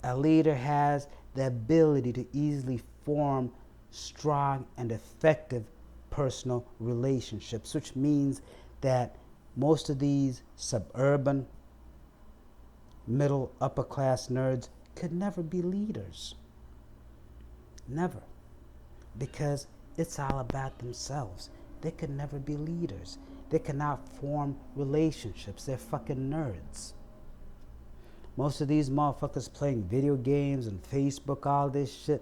A leader has the ability to easily form strong and effective personal relationships, which means that most of these suburban, middle, upper class nerds could never be leaders. Never. Because it's all about themselves. They could never be leaders. They cannot form relationships. They're fucking nerds. Most of these motherfuckers playing video games and Facebook, all this shit,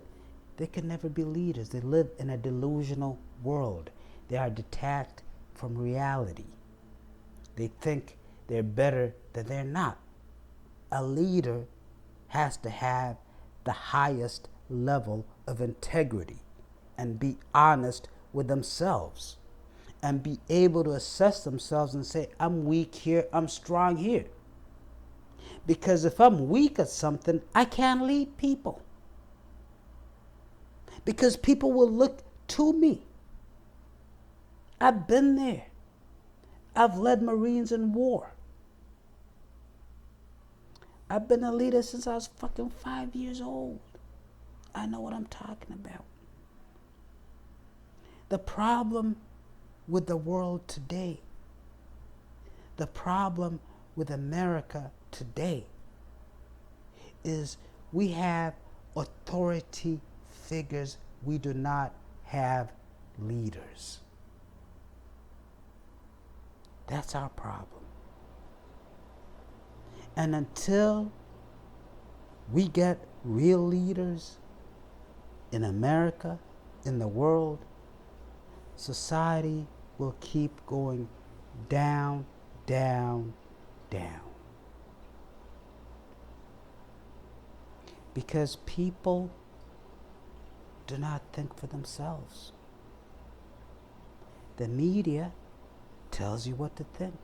They can never be leaders. They live in a delusional world. They are detached from reality. They think they're better than they're not. A leader has to have the highest level of integrity and be honest with themselves and be able to assess themselves and say, I'm weak here, I'm strong here. Because if I'm weak at something, I can't lead people. Because people will look to me. I've been there. I've led Marines in war. I've been a leader since I was fucking 5 years old. I know what I'm talking about. The problem with the world today, the problem with America today, is we have authority figures. We do not have leaders. That's our problem. And until we get real leaders in America, in the world, society will keep going down, down, down. Because people do not think for themselves. The media tells you what to think.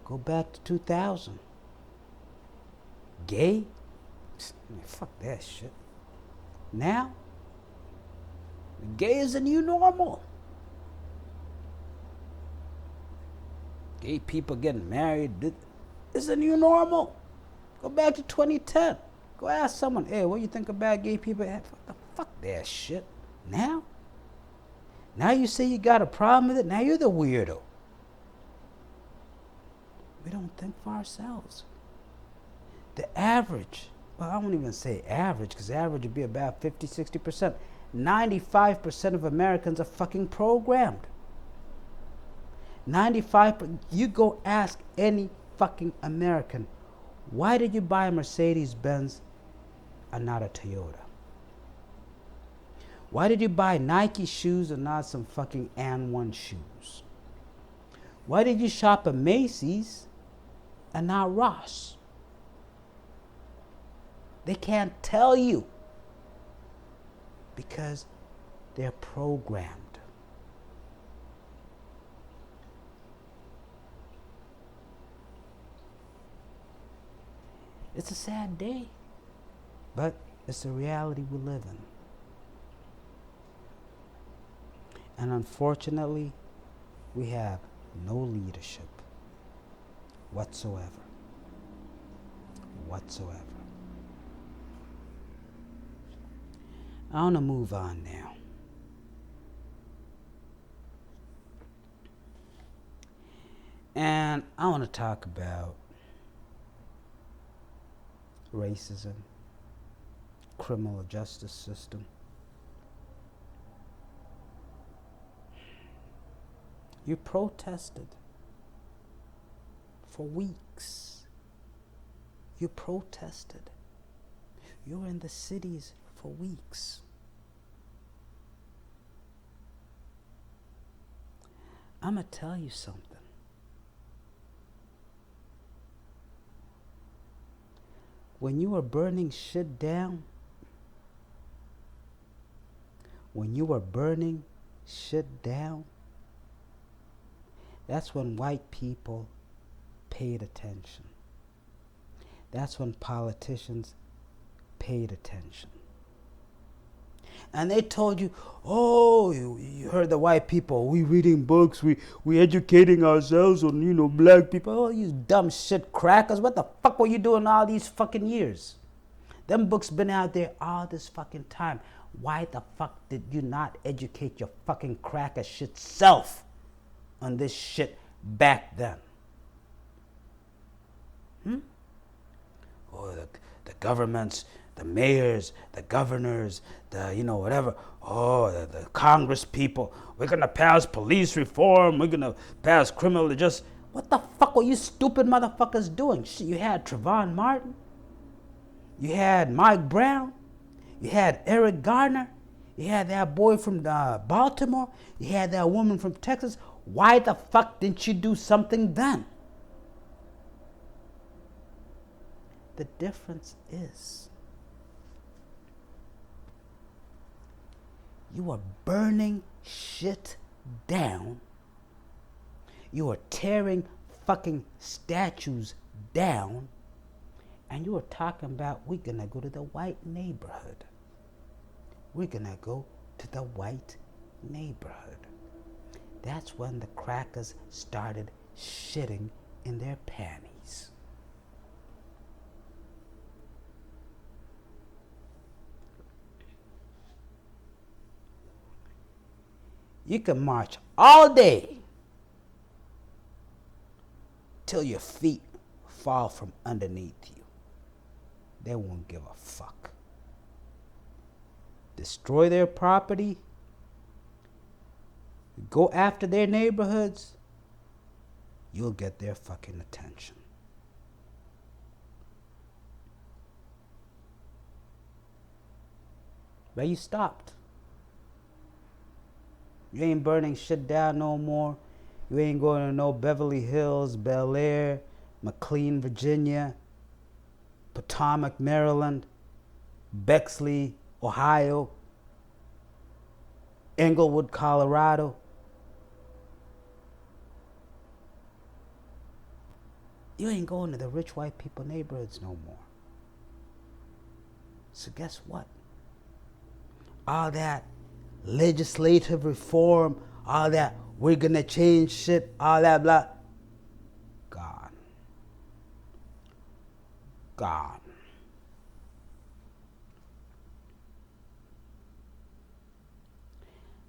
Go back to 2000. Gay? Fuck that shit. Now, gay is the new normal. Gay people getting married is the new normal. Go back to 2010. Go ask someone, hey, what do you think about gay people? Fuck that shit. Now you say you got a problem with it, now you're the weirdo. We don't think for ourselves. The average, well, I won't even say average, because average would be about 50, 60%. 95% of Americans are fucking programmed. 95%, you go ask any fucking American, why did you buy a Mercedes-Benz and not a Toyota? Why did you buy Nike shoes and not some fucking AND1 shoes? Why did you shop at Macy's and not Ross? They can't tell you because they're programmed. It's a sad day, but it's the reality we live in. And unfortunately, we have no leadership whatsoever. I want to move on now. And I want to talk about racism, criminal justice system. You protested for weeks. You protested. You were in the cities for weeks. I'm going to tell you something. When you were burning shit down, that's when white people paid attention. That's when politicians paid attention. And they told you, oh, you heard the white people, we reading books, we educating ourselves on, black people. Oh, you dumb shit crackers. What the fuck were you doing all these fucking years? Them books been out there all this fucking time. Why the fuck did you not educate your fucking cracker shit self on this shit back then? Oh, the governments, the mayors, the governors, the whatever. Oh, the Congress people. We're gonna pass police reform. We're gonna pass criminal justice. What the fuck were you stupid motherfuckers doing? Shit, you had Trayvon Martin. You had Mike Brown. You had Eric Garner. You had that boy from Baltimore. You had that woman from Texas. Why the fuck didn't you do something then? The difference is you are burning shit down. You are tearing fucking statues down. And you are talking about we're going to go to the white neighborhood. We're going to go to the white neighborhood. That's when the crackers started shitting in their panties. You can march all day till your feet fall from underneath you. They won't give a fuck. Destroy their property. Go after their neighborhoods. You'll get their fucking attention. But you stopped. You ain't burning shit down no more. You ain't going to no Beverly Hills, Bel Air, McLean, Virginia, Potomac, Maryland, Bexley, Ohio, Englewood, Colorado. You ain't going to the rich white people neighborhoods no more. So guess what? All that legislative reform, all that we're gonna change shit, all that blah, gone. Gone.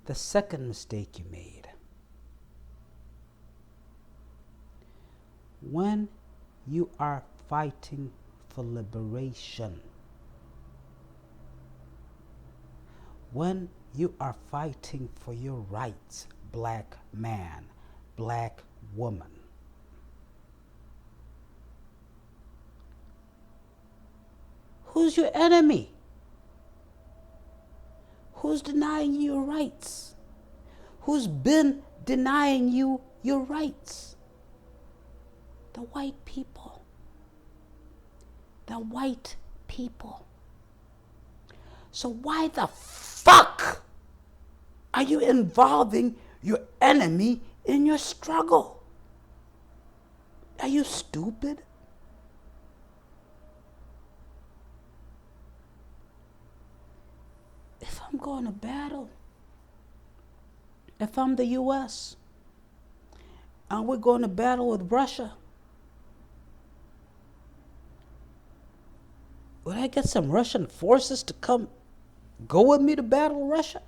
The second mistake you made. When you are fighting for liberation, when you are fighting for your rights, black man, black woman, who's your enemy? Who's denying you your rights? Who's been denying you your rights? The white people. The white people. So why the fuck are you involving your enemy in your struggle? Are you stupid? If I'm going to battle, if I'm the U.S., and we're going to battle with Russia, would I get some Russian forces to go with me to battle Russia?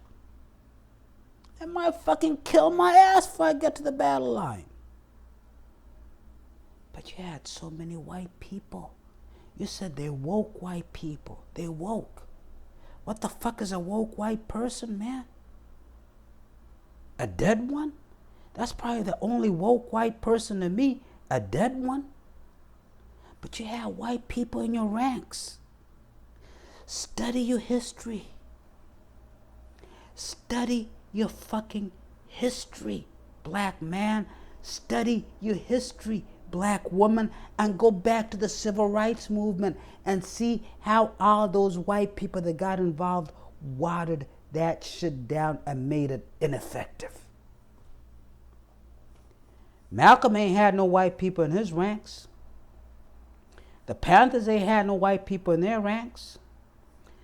They might fucking kill my ass before I get to the battle line. But you had so many white people. You said they woke white people. They woke. What the fuck is a woke white person, man? A dead one? That's probably the only woke white person to me, a dead one. But you had white people in your ranks. Study your history. Study your fucking history, black man. Study your history, black woman, and go back to the civil rights movement and see how all those white people that got involved watered that shit down and made it ineffective. Malcolm ain't had no white people in his ranks. The Panthers ain't had no white people in their ranks.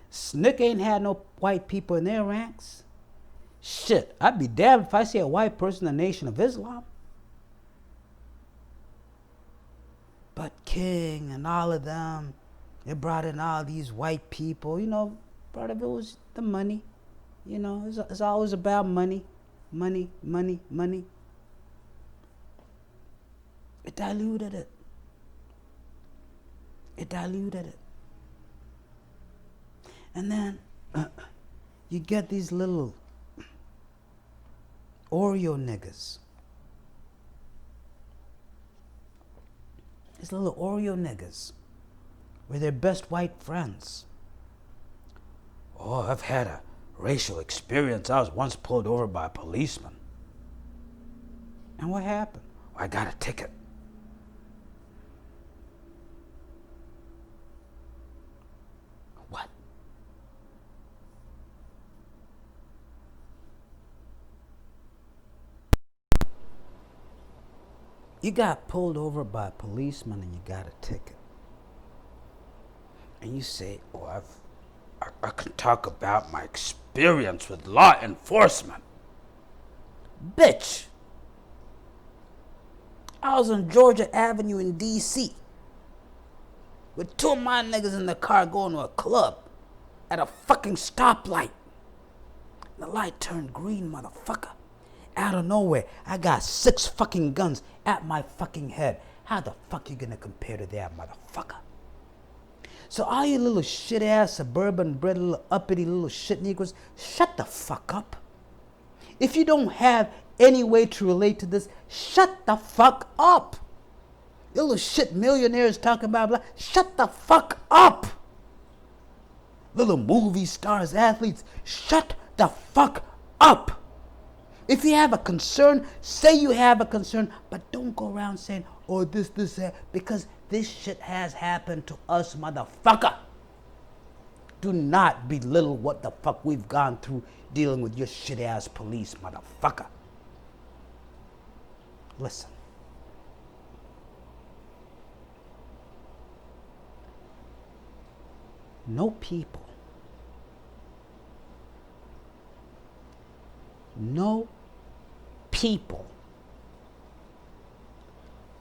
Snick ain't had no white people in their ranks. Shit, I'd be damned if I see a white person in the Nation of Islam. But King and all of them, they brought in all these white people. You know, part of it was the money. You know, it's always about money. Money, money, money. It diluted it. It diluted it. And then you get these little Oreo niggas. These little Oreo niggas were their best white friends. Oh, I've had a racial experience. I was once pulled over by a policeman. And what happened? Oh, I got a ticket. What? You got pulled over by a policeman and you got a ticket. And you say, oh, I can talk about my experience with law enforcement. Bitch! I was on Georgia Avenue in D.C. with two of my niggas in the car going to a club at a fucking stoplight. The light turned green, motherfucker. Out of nowhere, I got 6 fucking guns at my fucking head. How the fuck you gonna compare to that, motherfucker? So all you little shit ass suburban bred little uppity little shit Negroes, shut the fuck up. If you don't have any way to relate to this, shut the fuck up. You little shit millionaires talking about blah, shut the fuck up. Little movie stars, athletes, shut the fuck up. If you have a concern, say you have a concern, but don't go around saying, oh, this, that, because this shit has happened to us, motherfucker. Do not belittle what the fuck we've gone through dealing with your shit ass police, motherfucker. Listen. No people,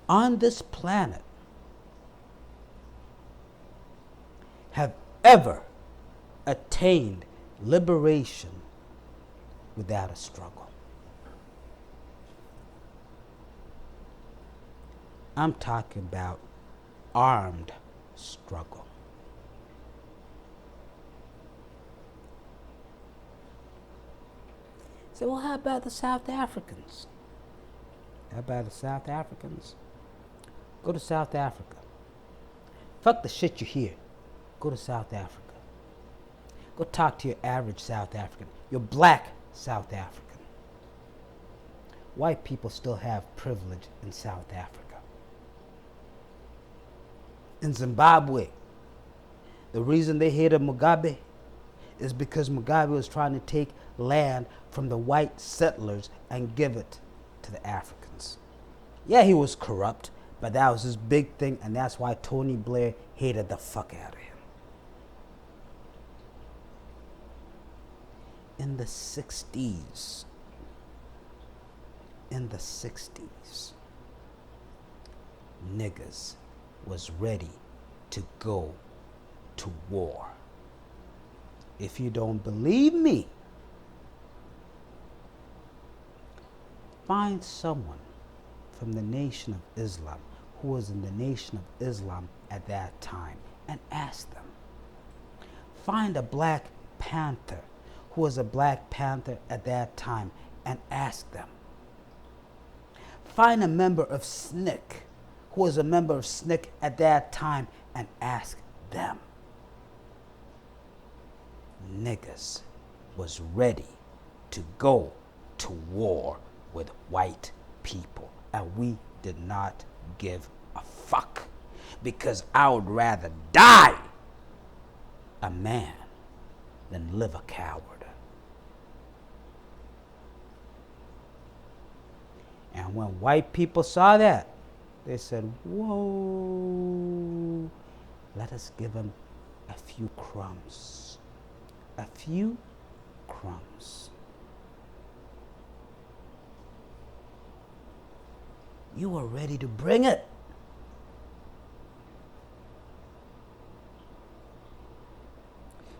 on this planet have ever attained liberation without a struggle. I'm talking about armed struggle. So, well, how about the South Africans? How about the South Africans? Go to South Africa. Fuck the shit you hear. Go to South Africa. Go talk to your average South African, your black South African. White people still have privilege in South Africa. In Zimbabwe, the reason they hated Mugabe is because Mugabe was trying to take land from the white settlers and give it to the Africans. Yeah, he was corrupt, but that was his big thing, and that's why Tony Blair hated the fuck out of him. In the 60s, niggas was ready to go to war. If you don't believe me, find someone from the Nation of Islam who was in the Nation of Islam at that time and ask them. Find a Black Panther who was a Black Panther at that time and ask them. Find a member of SNCC who was a member of SNCC at that time and ask them. Niggas was ready to go to war with white people, and we did not give a fuck, because I would rather die a man than live a coward. And when white people saw that, they said, whoa, let us give him a few crumbs. A few crumbs. You were ready to bring it.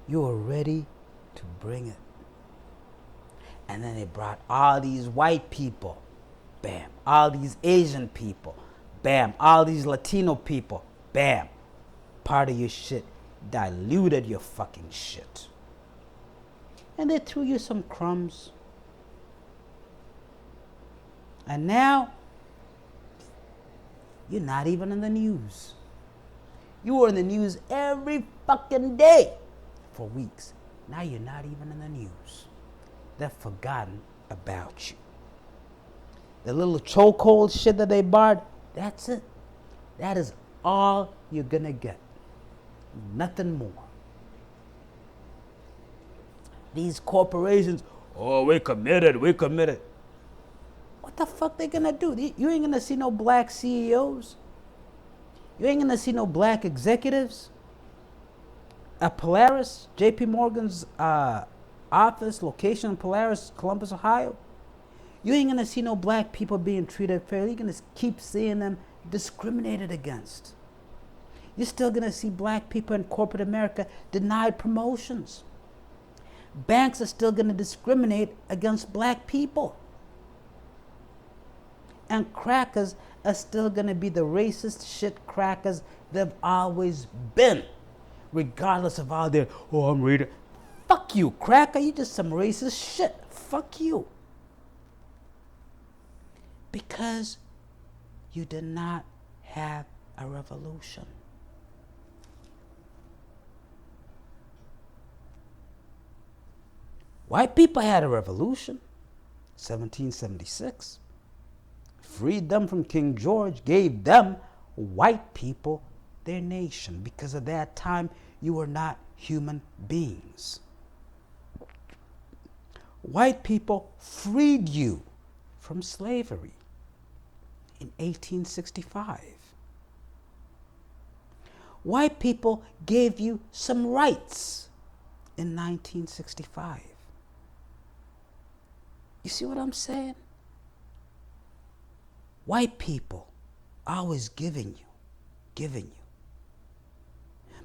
You were ready to bring it. And then they brought all these white people. Bam. All these Asian people. Bam. All these Latino people. Bam. Part of your shit diluted your fucking shit. And they threw you some crumbs. And now, you're not even in the news. You were in the news every fucking day for weeks. Now you're not even in the news. They've forgotten about you. The little chokehold shit that they barred, that's it. That is all you're gonna get. Nothing more. These corporations, oh, we're committed. What the fuck they gonna do? You ain't gonna see no black CEOs. You ain't gonna see no black executives. At Polaris, JP Morgan's office, location in Polaris, Columbus, Ohio, you ain't gonna see no black people being treated fairly. You're gonna keep seeing them discriminated against. You're still gonna see black people in corporate America denied promotions. Banks are still gonna discriminate against black people. And crackers are still gonna be the racist shit crackers they've always been. Regardless of all their, oh, I'm reading. Fuck you, cracker. You just some racist shit. Fuck you. Because you did not have a revolution. White people had a revolution, 1776. Freed them from King George, gave them, white people, their nation. Because at that time, you were not human beings. White people freed you from slavery in 1865. White people gave you some rights in 1965. You see what I'm saying? White people always giving you.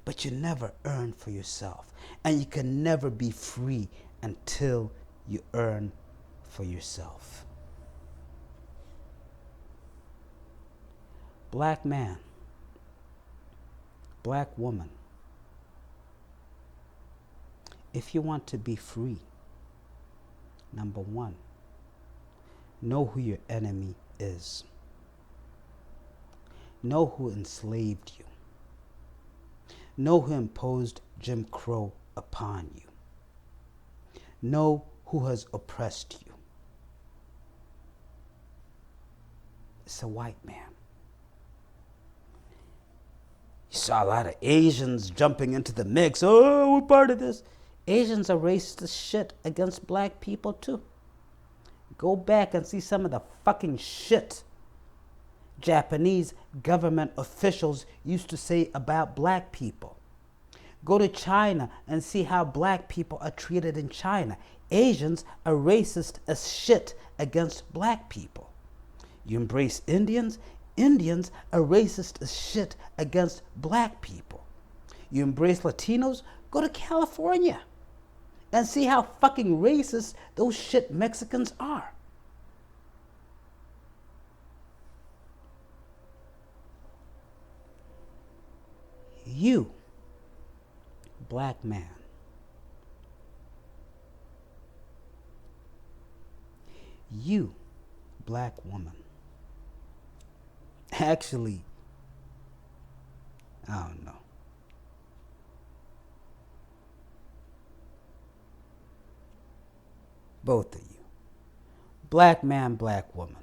But you never earn for yourself. And you can never be free until you earn for yourself. Black man, black woman, if you want to be free, number one, know who your enemy is. Know who enslaved you. Know who imposed Jim Crow upon you. Know who has oppressed you. It's a white man. You saw a lot of Asians jumping into the mix. Oh, we're part of this. Asians are racist as shit against black people too. Go back and see some of the fucking shit Japanese government officials used to say about black people. Go to China and see how black people are treated in China. Asians are racist as shit against black people. You embrace Indians, Indians are racist as shit against black people. You embrace Latinos, go to California and see how fucking racist those shit Mexicans are. You, black man, you, black woman, actually, I don't know. Both of you, black man, black woman,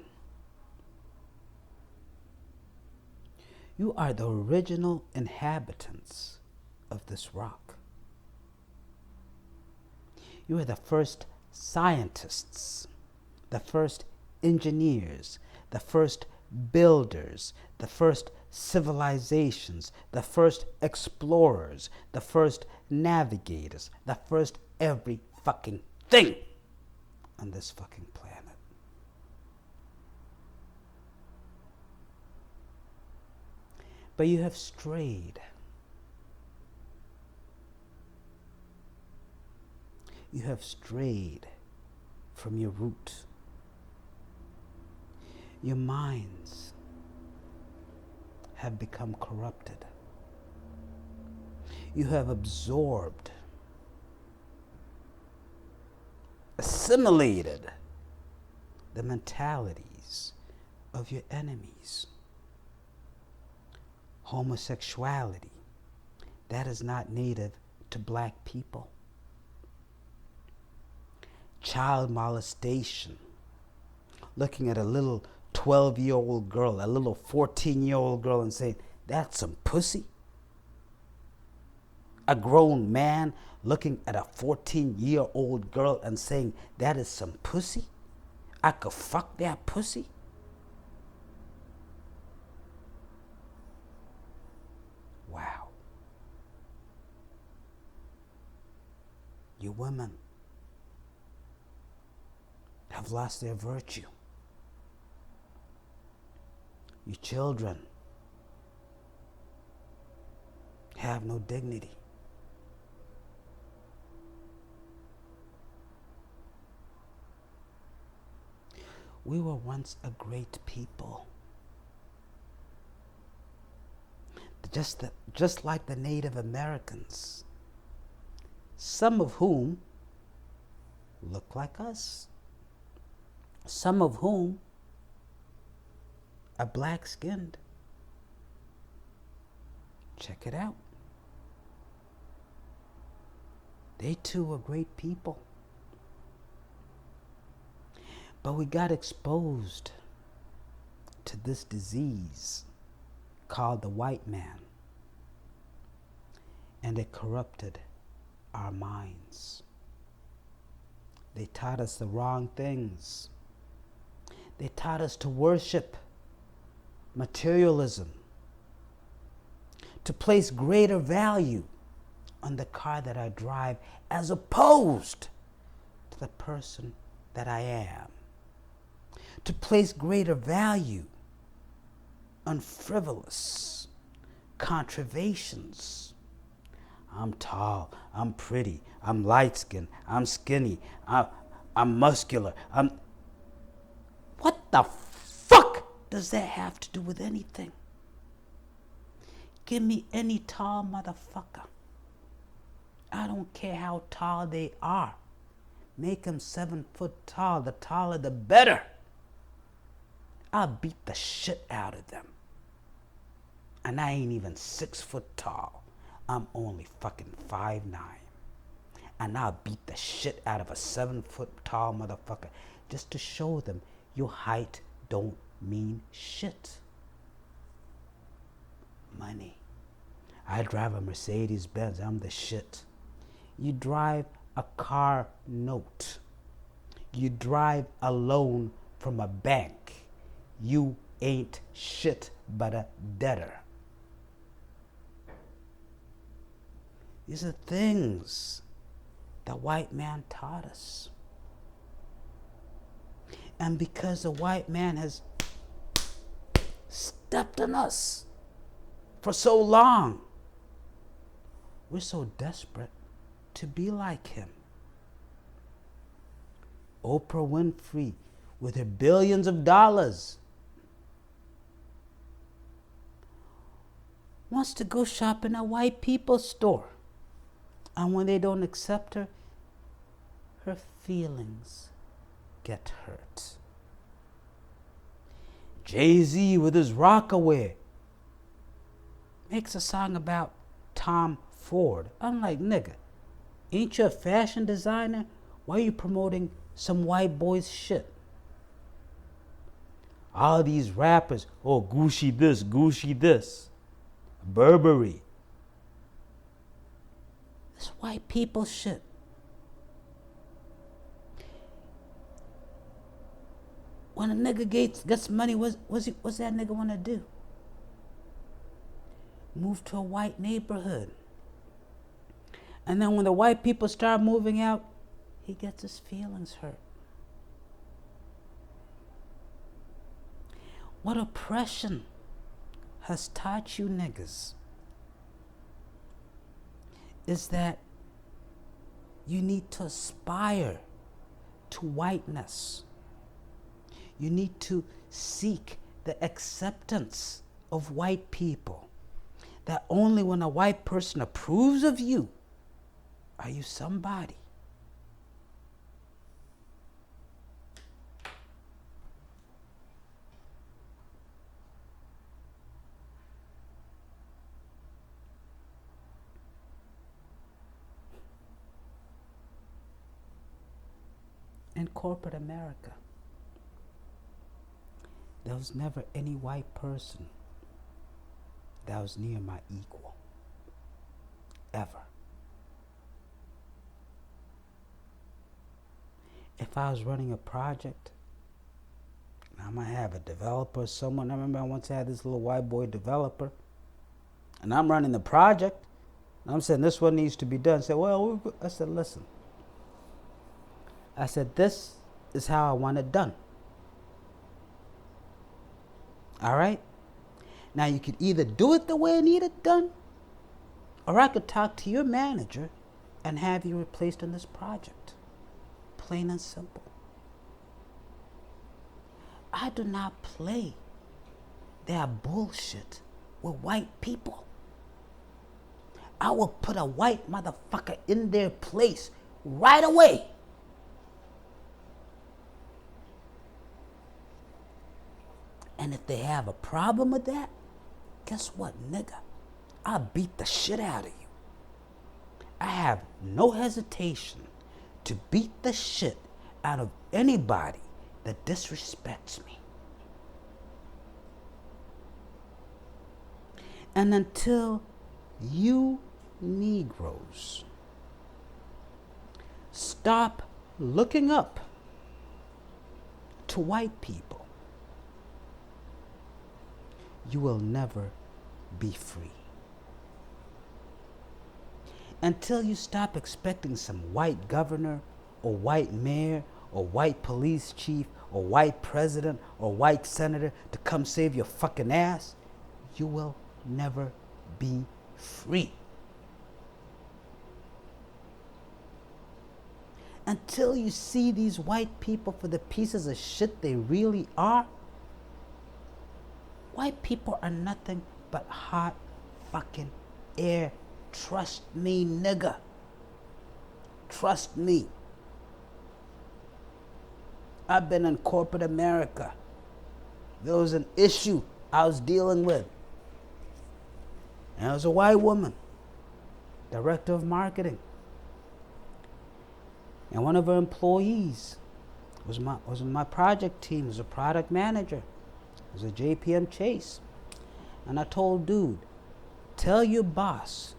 you are the original inhabitants of this rock. You are the first scientists, the first engineers, the first builders, the first civilizations, the first explorers, the first navigators, the first every fucking thing on this fucking planet. But you have strayed. You have strayed from your root. Your minds have become corrupted. You have absorbed, assimilated the mentalities of your enemies. Homosexuality, that is not native to black people. child molestation, looking at a little 12-year-old girl, a little 14-year-old girl, and saying, that's some pussy. A grown man looking at a 14-year-old girl and saying, that is some pussy. I could fuck that pussy. Wow. You women have lost their virtue. You children have no dignity. We were once a great people. Just like the Native Americans, some of whom look like us, some of whom are black-skinned. Check it out. They too were great people. But we got exposed to this disease called the white man, and it corrupted our minds. They taught us the wrong things. They taught us to worship materialism, to place greater value on the car that I drive as opposed to the person that I am, to place greater value on frivolous contraventions. I'm tall, I'm pretty, I'm light-skinned, I'm skinny, I'm muscular, What the fuck does that have to do with anything? Give me any tall motherfucker. I don't care how tall they are. Make them 7 foot tall. The taller the better. I'll beat the shit out of them. And I ain't even 6 foot tall. I'm only fucking 5'9". And I'll beat the shit out of a 7 foot tall motherfucker just to show them your height don't mean shit. Money. I drive a Mercedes Benz. I'm the shit. You drive a car note. You drive a loan from a bank. You ain't shit but a debtor. These are things the white man taught us. And because the white man has stepped on us for so long, we're so desperate to be like him. Oprah Winfrey, with her billions of dollars, wants to go shop in a white people's store. And when they don't accept her, her feelings get hurt. Jay-Z with his Rockaway makes a song about Tom Ford. I'm like, nigga, ain't you a fashion designer? Why are you promoting some white boy's shit? All these rappers, oh, Gucci this, Burberry. This white people shit. When a nigga gets money, what's that nigga want to do? Move to a white neighborhood. And then when the white people start moving out, he gets his feelings hurt. What oppression has taught you niggas is that you need to aspire to whiteness. You need to seek the acceptance of white people. That only when a white person approves of you are you somebody. in corporate America, there was never any white person that was near my equal. Ever. If I was running a project, I might have a developer or someone. I remember I once had this little white boy developer, and I'm running the project, and I'm saying this one needs to be done. I said, I said, listen. I said, this is how I want it done. All right? Now you could either do it the way I need it done, or I could talk to your manager and have you replaced in this project. Plain and simple. I do not play that bullshit with white people. I will put a white motherfucker in their place right away. And if they have a problem with that, guess what, nigga? I'll beat the shit out of you. I have no hesitation to beat the shit out of anybody that disrespects me. And until you Negroes stop looking up to white people, you will never be free. Until you stop expecting some white governor or white mayor or white police chief or white president or white senator to come save your fucking ass, you will never be free. Until you see these white people for the pieces of shit they really are, white people are nothing but hot fucking air. Trust me, nigga. Trust me. I've been in corporate America. There was an issue I was dealing with. And it was a white woman, director of marketing. And one of her employees was in my project team, was a product manager. It was a JPM Chase. And I told dude, tell your boss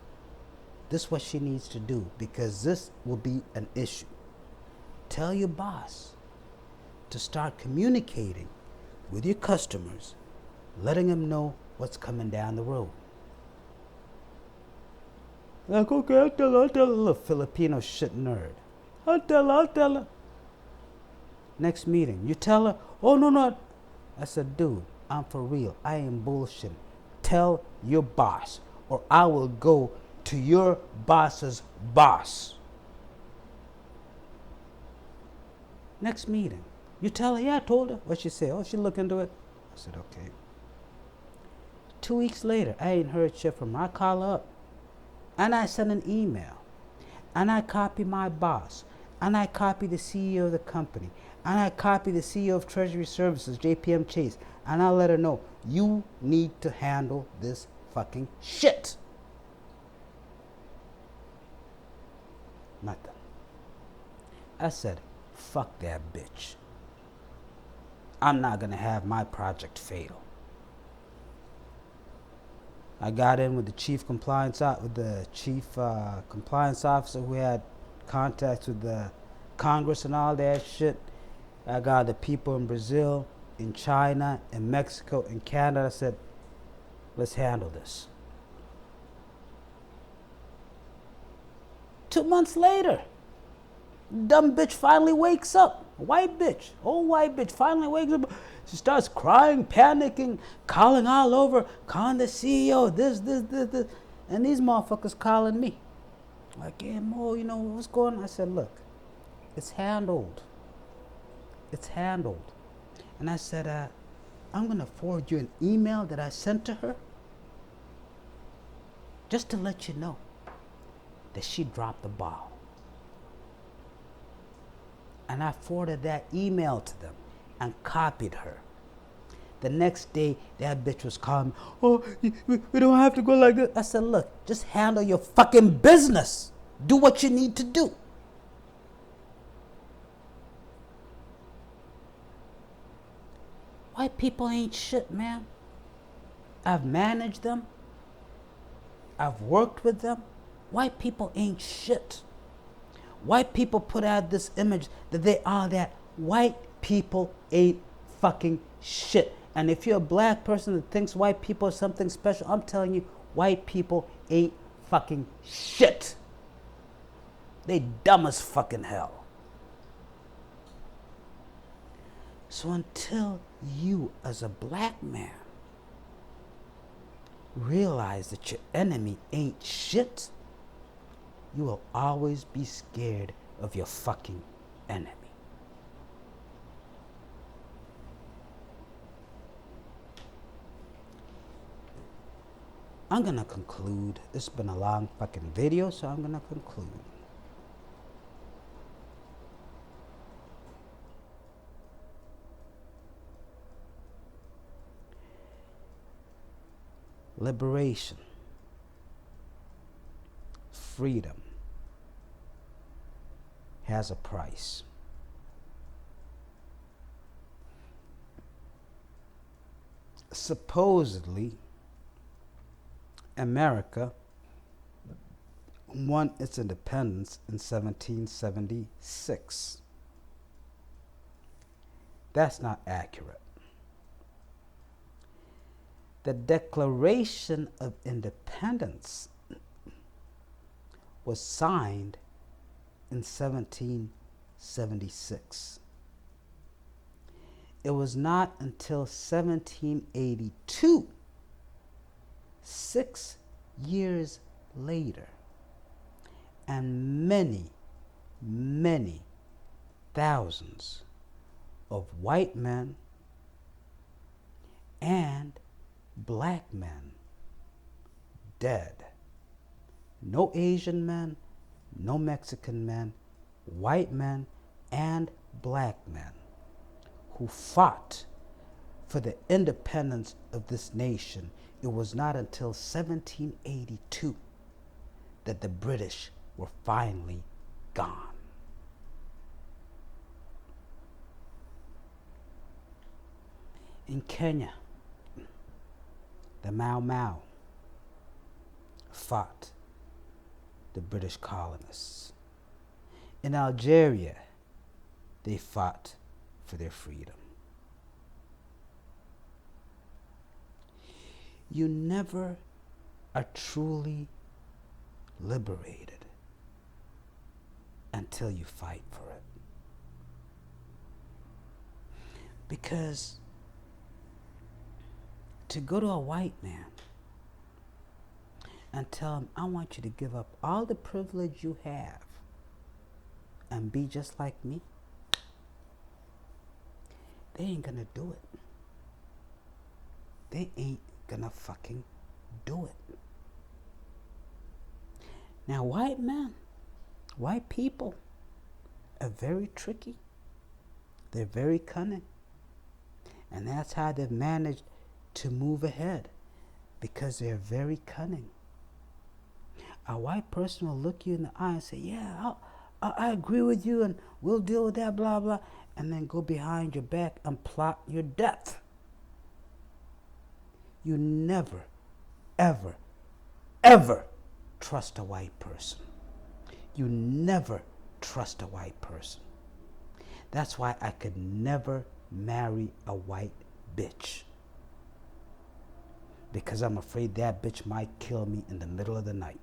this is what she needs to do, because this will be an issue. Tell your boss to start communicating with your customers, letting them know what's coming down the road. Like, okay, I'll tell her, little Filipino shit nerd. I'll tell her. Next meeting, you tell her, oh, no. I said, dude, I'm for real. I ain't bullshit. Tell your boss, or I will go to your boss's boss. Next meeting, you tell her, yeah, I told her. What she say? Oh, she look into it. I said, okay. 2 weeks later, I ain't heard shit from her. I call her up, and I send an email, and I copy my boss, and I copy the CEO of the company, and I copy the CEO of Treasury Services, JPM Chase, and I let her know, you need to handle this fucking shit. Nothing. I said, fuck that bitch. I'm not gonna have my project fail. I got in with the chief compliance compliance officer who had contacts with the Congress and all that shit. I got the people in Brazil, in China, in Mexico, in Canada. I said, let's handle this. 2 months later, dumb bitch finally wakes up. White bitch, old white bitch finally wakes up. She starts crying, panicking, calling all over, calling the CEO, this. And these motherfuckers calling me. Like, yeah, Mo, you know, what's going on? I said, look, it's handled. It's handled. And I said, I'm going to forward you an email that I sent to her just to let you know that she dropped the ball. And I forwarded that email to them and copied her. The next day, that bitch was calling me, oh, we don't have to go like this. I said, look, just handle your fucking business. Do what you need to do. White people ain't shit, man. I've managed them. I've worked with them. White people ain't shit. White people put out this image that they are that. White people ain't fucking shit. And if you're a black person that thinks white people are something special, I'm telling you, white people ain't fucking shit. They dumb as fucking hell. So until you as a black man realize that your enemy ain't shit, you will always be scared of your fucking enemy. I'm gonna conclude. It's been a long fucking video, so I'm gonna conclude. Liberation, freedom has a price. Supposedly, America won its independence in 1776. That's not accurate. The Declaration of Independence was signed in 1776. It was not until 1782, 6 years later, and many, many thousands of white men and black men dead. No Asian men, no Mexican men, white men and black men who fought for the independence of this nation. It was not until 1782 that the British were finally gone. In Kenya, the Mau Mau fought the British colonists. In Algeria, they fought for their freedom. You never are truly liberated until you fight for it. Because to go to a white man and tell him, I want you to give up all the privilege you have and be just like me, they ain't gonna do it. They ain't gonna fucking do it. Now, white men, white people are very tricky. They're very cunning. And that's how they've managed to move ahead, because they're very cunning. A white person will look you in the eye and say, yeah, I agree with you and we'll deal with that, blah, blah, and then go behind your back and plot your death. You never, ever, ever trust a white person. You never trust a white person. That's why I could never marry a white bitch. Because I'm afraid that bitch might kill me in the middle of the night.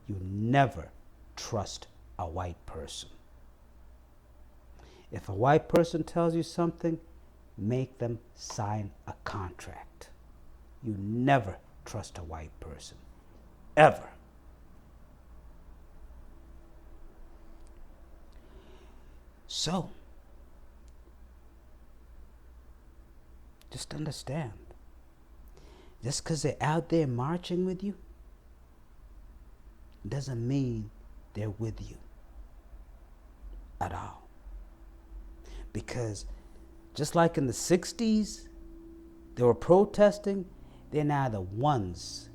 You never trust a white person. If a white person tells you something, make them sign a contract. You never trust a white person. Ever. So, just understand. Just because they're out there marching with you doesn't mean they're with you at all. Because just like in the 60s, they were protesting, they're now the ones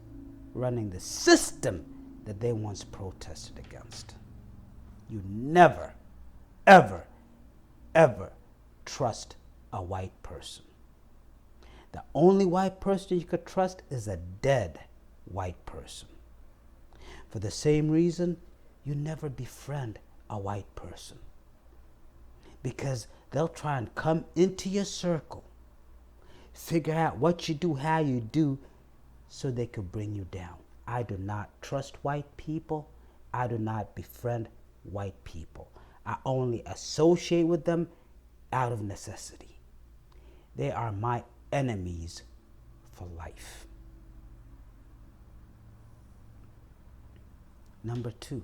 running the system that they once protested against. You never, ever, ever trust a white person. The only white person you could trust is a dead white person. For the same reason, you never befriend a white person, because they'll try and come into your circle, figure out what you do, how you do, so they could bring you down. I do not trust white people. I do not befriend white people. I only associate with them out of necessity. They are my enemies for life. Number 2.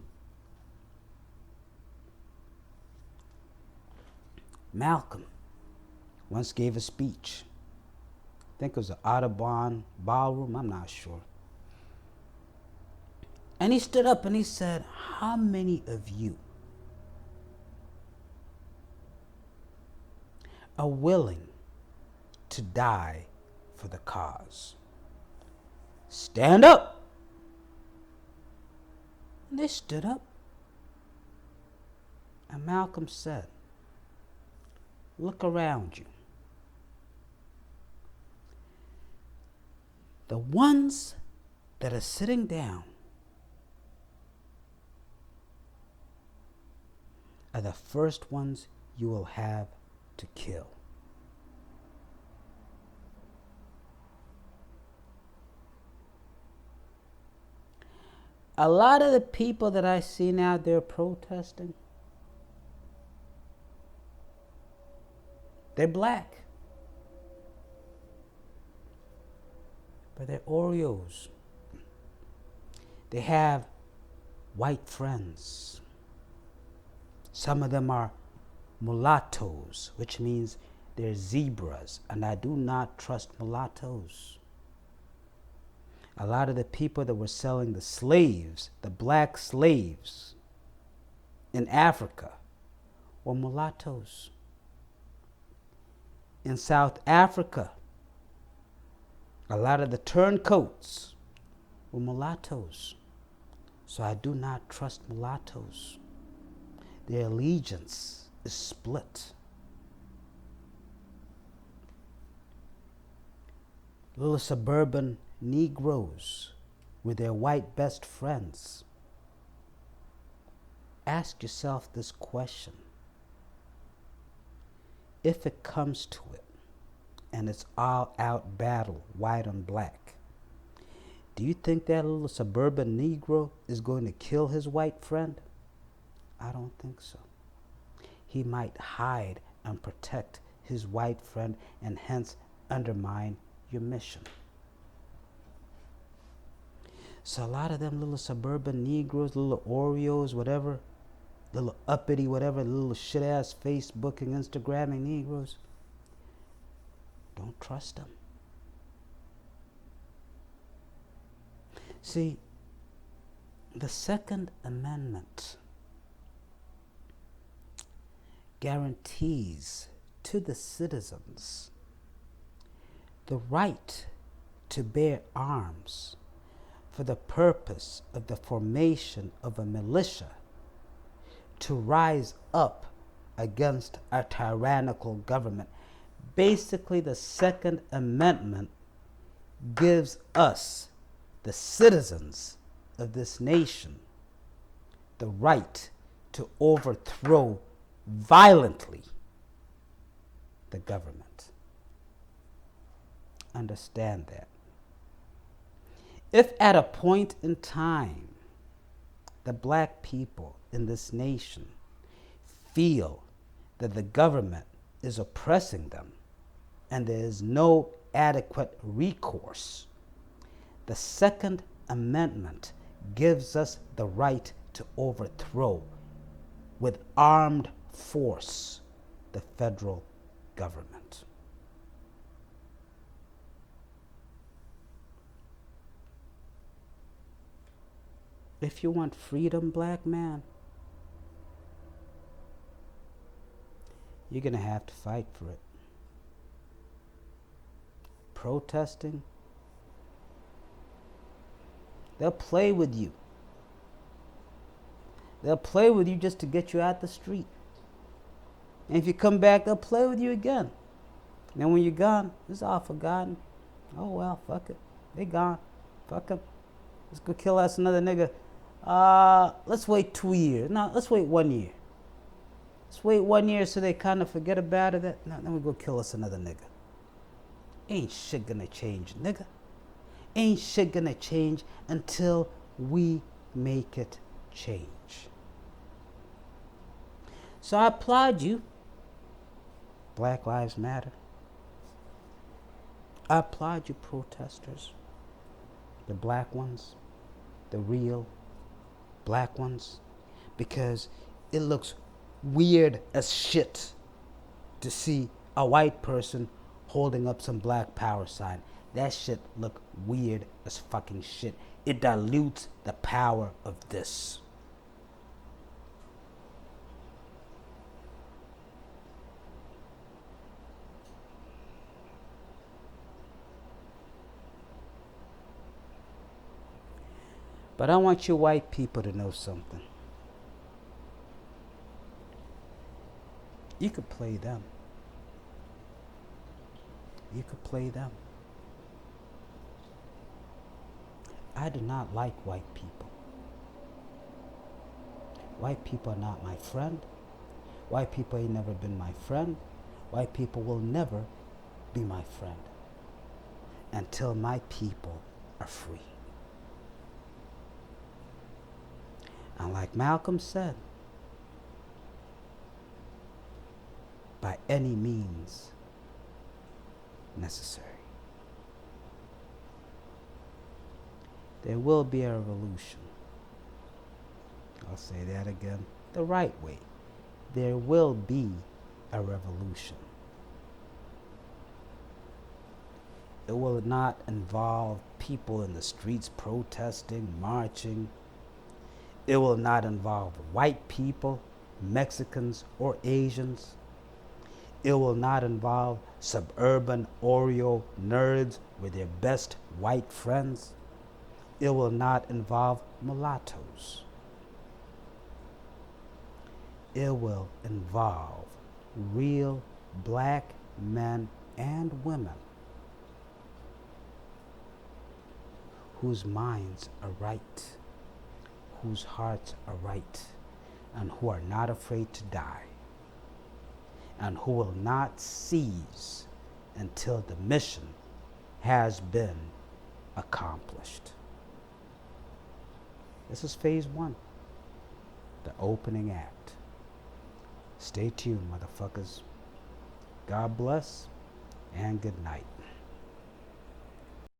Malcolm once gave a speech. I think it was an Audubon ballroom, I'm not sure. And he stood up and he said, how many of you are willing to die for the cause? Stand up. And they stood up. And Malcolm said, look around you. The ones that are sitting down are the first ones you will have to kill. A lot of the people that I see now, they're protesting, they're black, but they're Oreos. They have white friends. Some of them are mulattoes, which means they're zebras, and I do not trust mulattoes. A lot of the people that were selling the slaves, the black slaves in Africa, were mulattoes. In South Africa, a lot of the turncoats were mulattoes. So I do not trust mulattoes. Their allegiance is split. Little suburban Negroes with their white best friends. Ask yourself this question. If it comes to it, and it's all out battle, white on black, do you think that little suburban Negro is going to kill his white friend? I don't think so. He might hide and protect his white friend and hence undermine your mission. So a lot of them little suburban Negroes, little Oreos, whatever, little uppity, whatever, little shit-ass Facebooking, Instagramming Negroes, don't trust them. See, the Second Amendment guarantees to the citizens the right to bear arms for the purpose of the formation of a militia to rise up against a tyrannical government. Basically, the Second Amendment gives us, the citizens of this nation, the right to overthrow violently the government. Understand that. If at a point in time the black people in this nation feel that the government is oppressing them and there is no adequate recourse, the Second Amendment gives us the right to overthrow with armed force the federal government. If you want freedom, black man, you're going to have to fight for it. Protesting, they'll play with you. They'll play with you just to get you out the street. And if you come back, they'll play with you again. Then when you're gone, it's all forgotten. Oh well, fuck it. They gone. Fuck them. Let's go kill us another nigga. Let's wait 2 years. No, let's wait 1 year. Let's wait 1 year so they kind of forget about it. No, then we go kill us another nigga. Ain't shit gonna change, nigga. Ain't shit gonna change until we make it change. So I applaud you, Black Lives Matter. I applaud you, protesters. The black ones, the real black ones, because it looks weird as shit to see a white person holding up some black power sign. That shit look weird as fucking shit. It dilutes the power of this. But I want you white people to know something. You could play them. You could play them. I do not like white people. White people are not my friend. White people ain't never been my friend. White people will never be my friend until my people are free. And like Malcolm said, by any means necessary. There will be a revolution. I'll say that again, the right way. There will be a revolution. It will not involve people in the streets protesting, marching. It will not involve white people, Mexicans, or Asians. It will not involve suburban Oreo nerds with their best white friends. It will not involve mulattoes. It will involve real black men and women whose minds are right, whose hearts are right, and who are not afraid to die, and who will not cease until the mission has been accomplished. This is phase 1, the opening act. Stay tuned, motherfuckers. God bless and good night.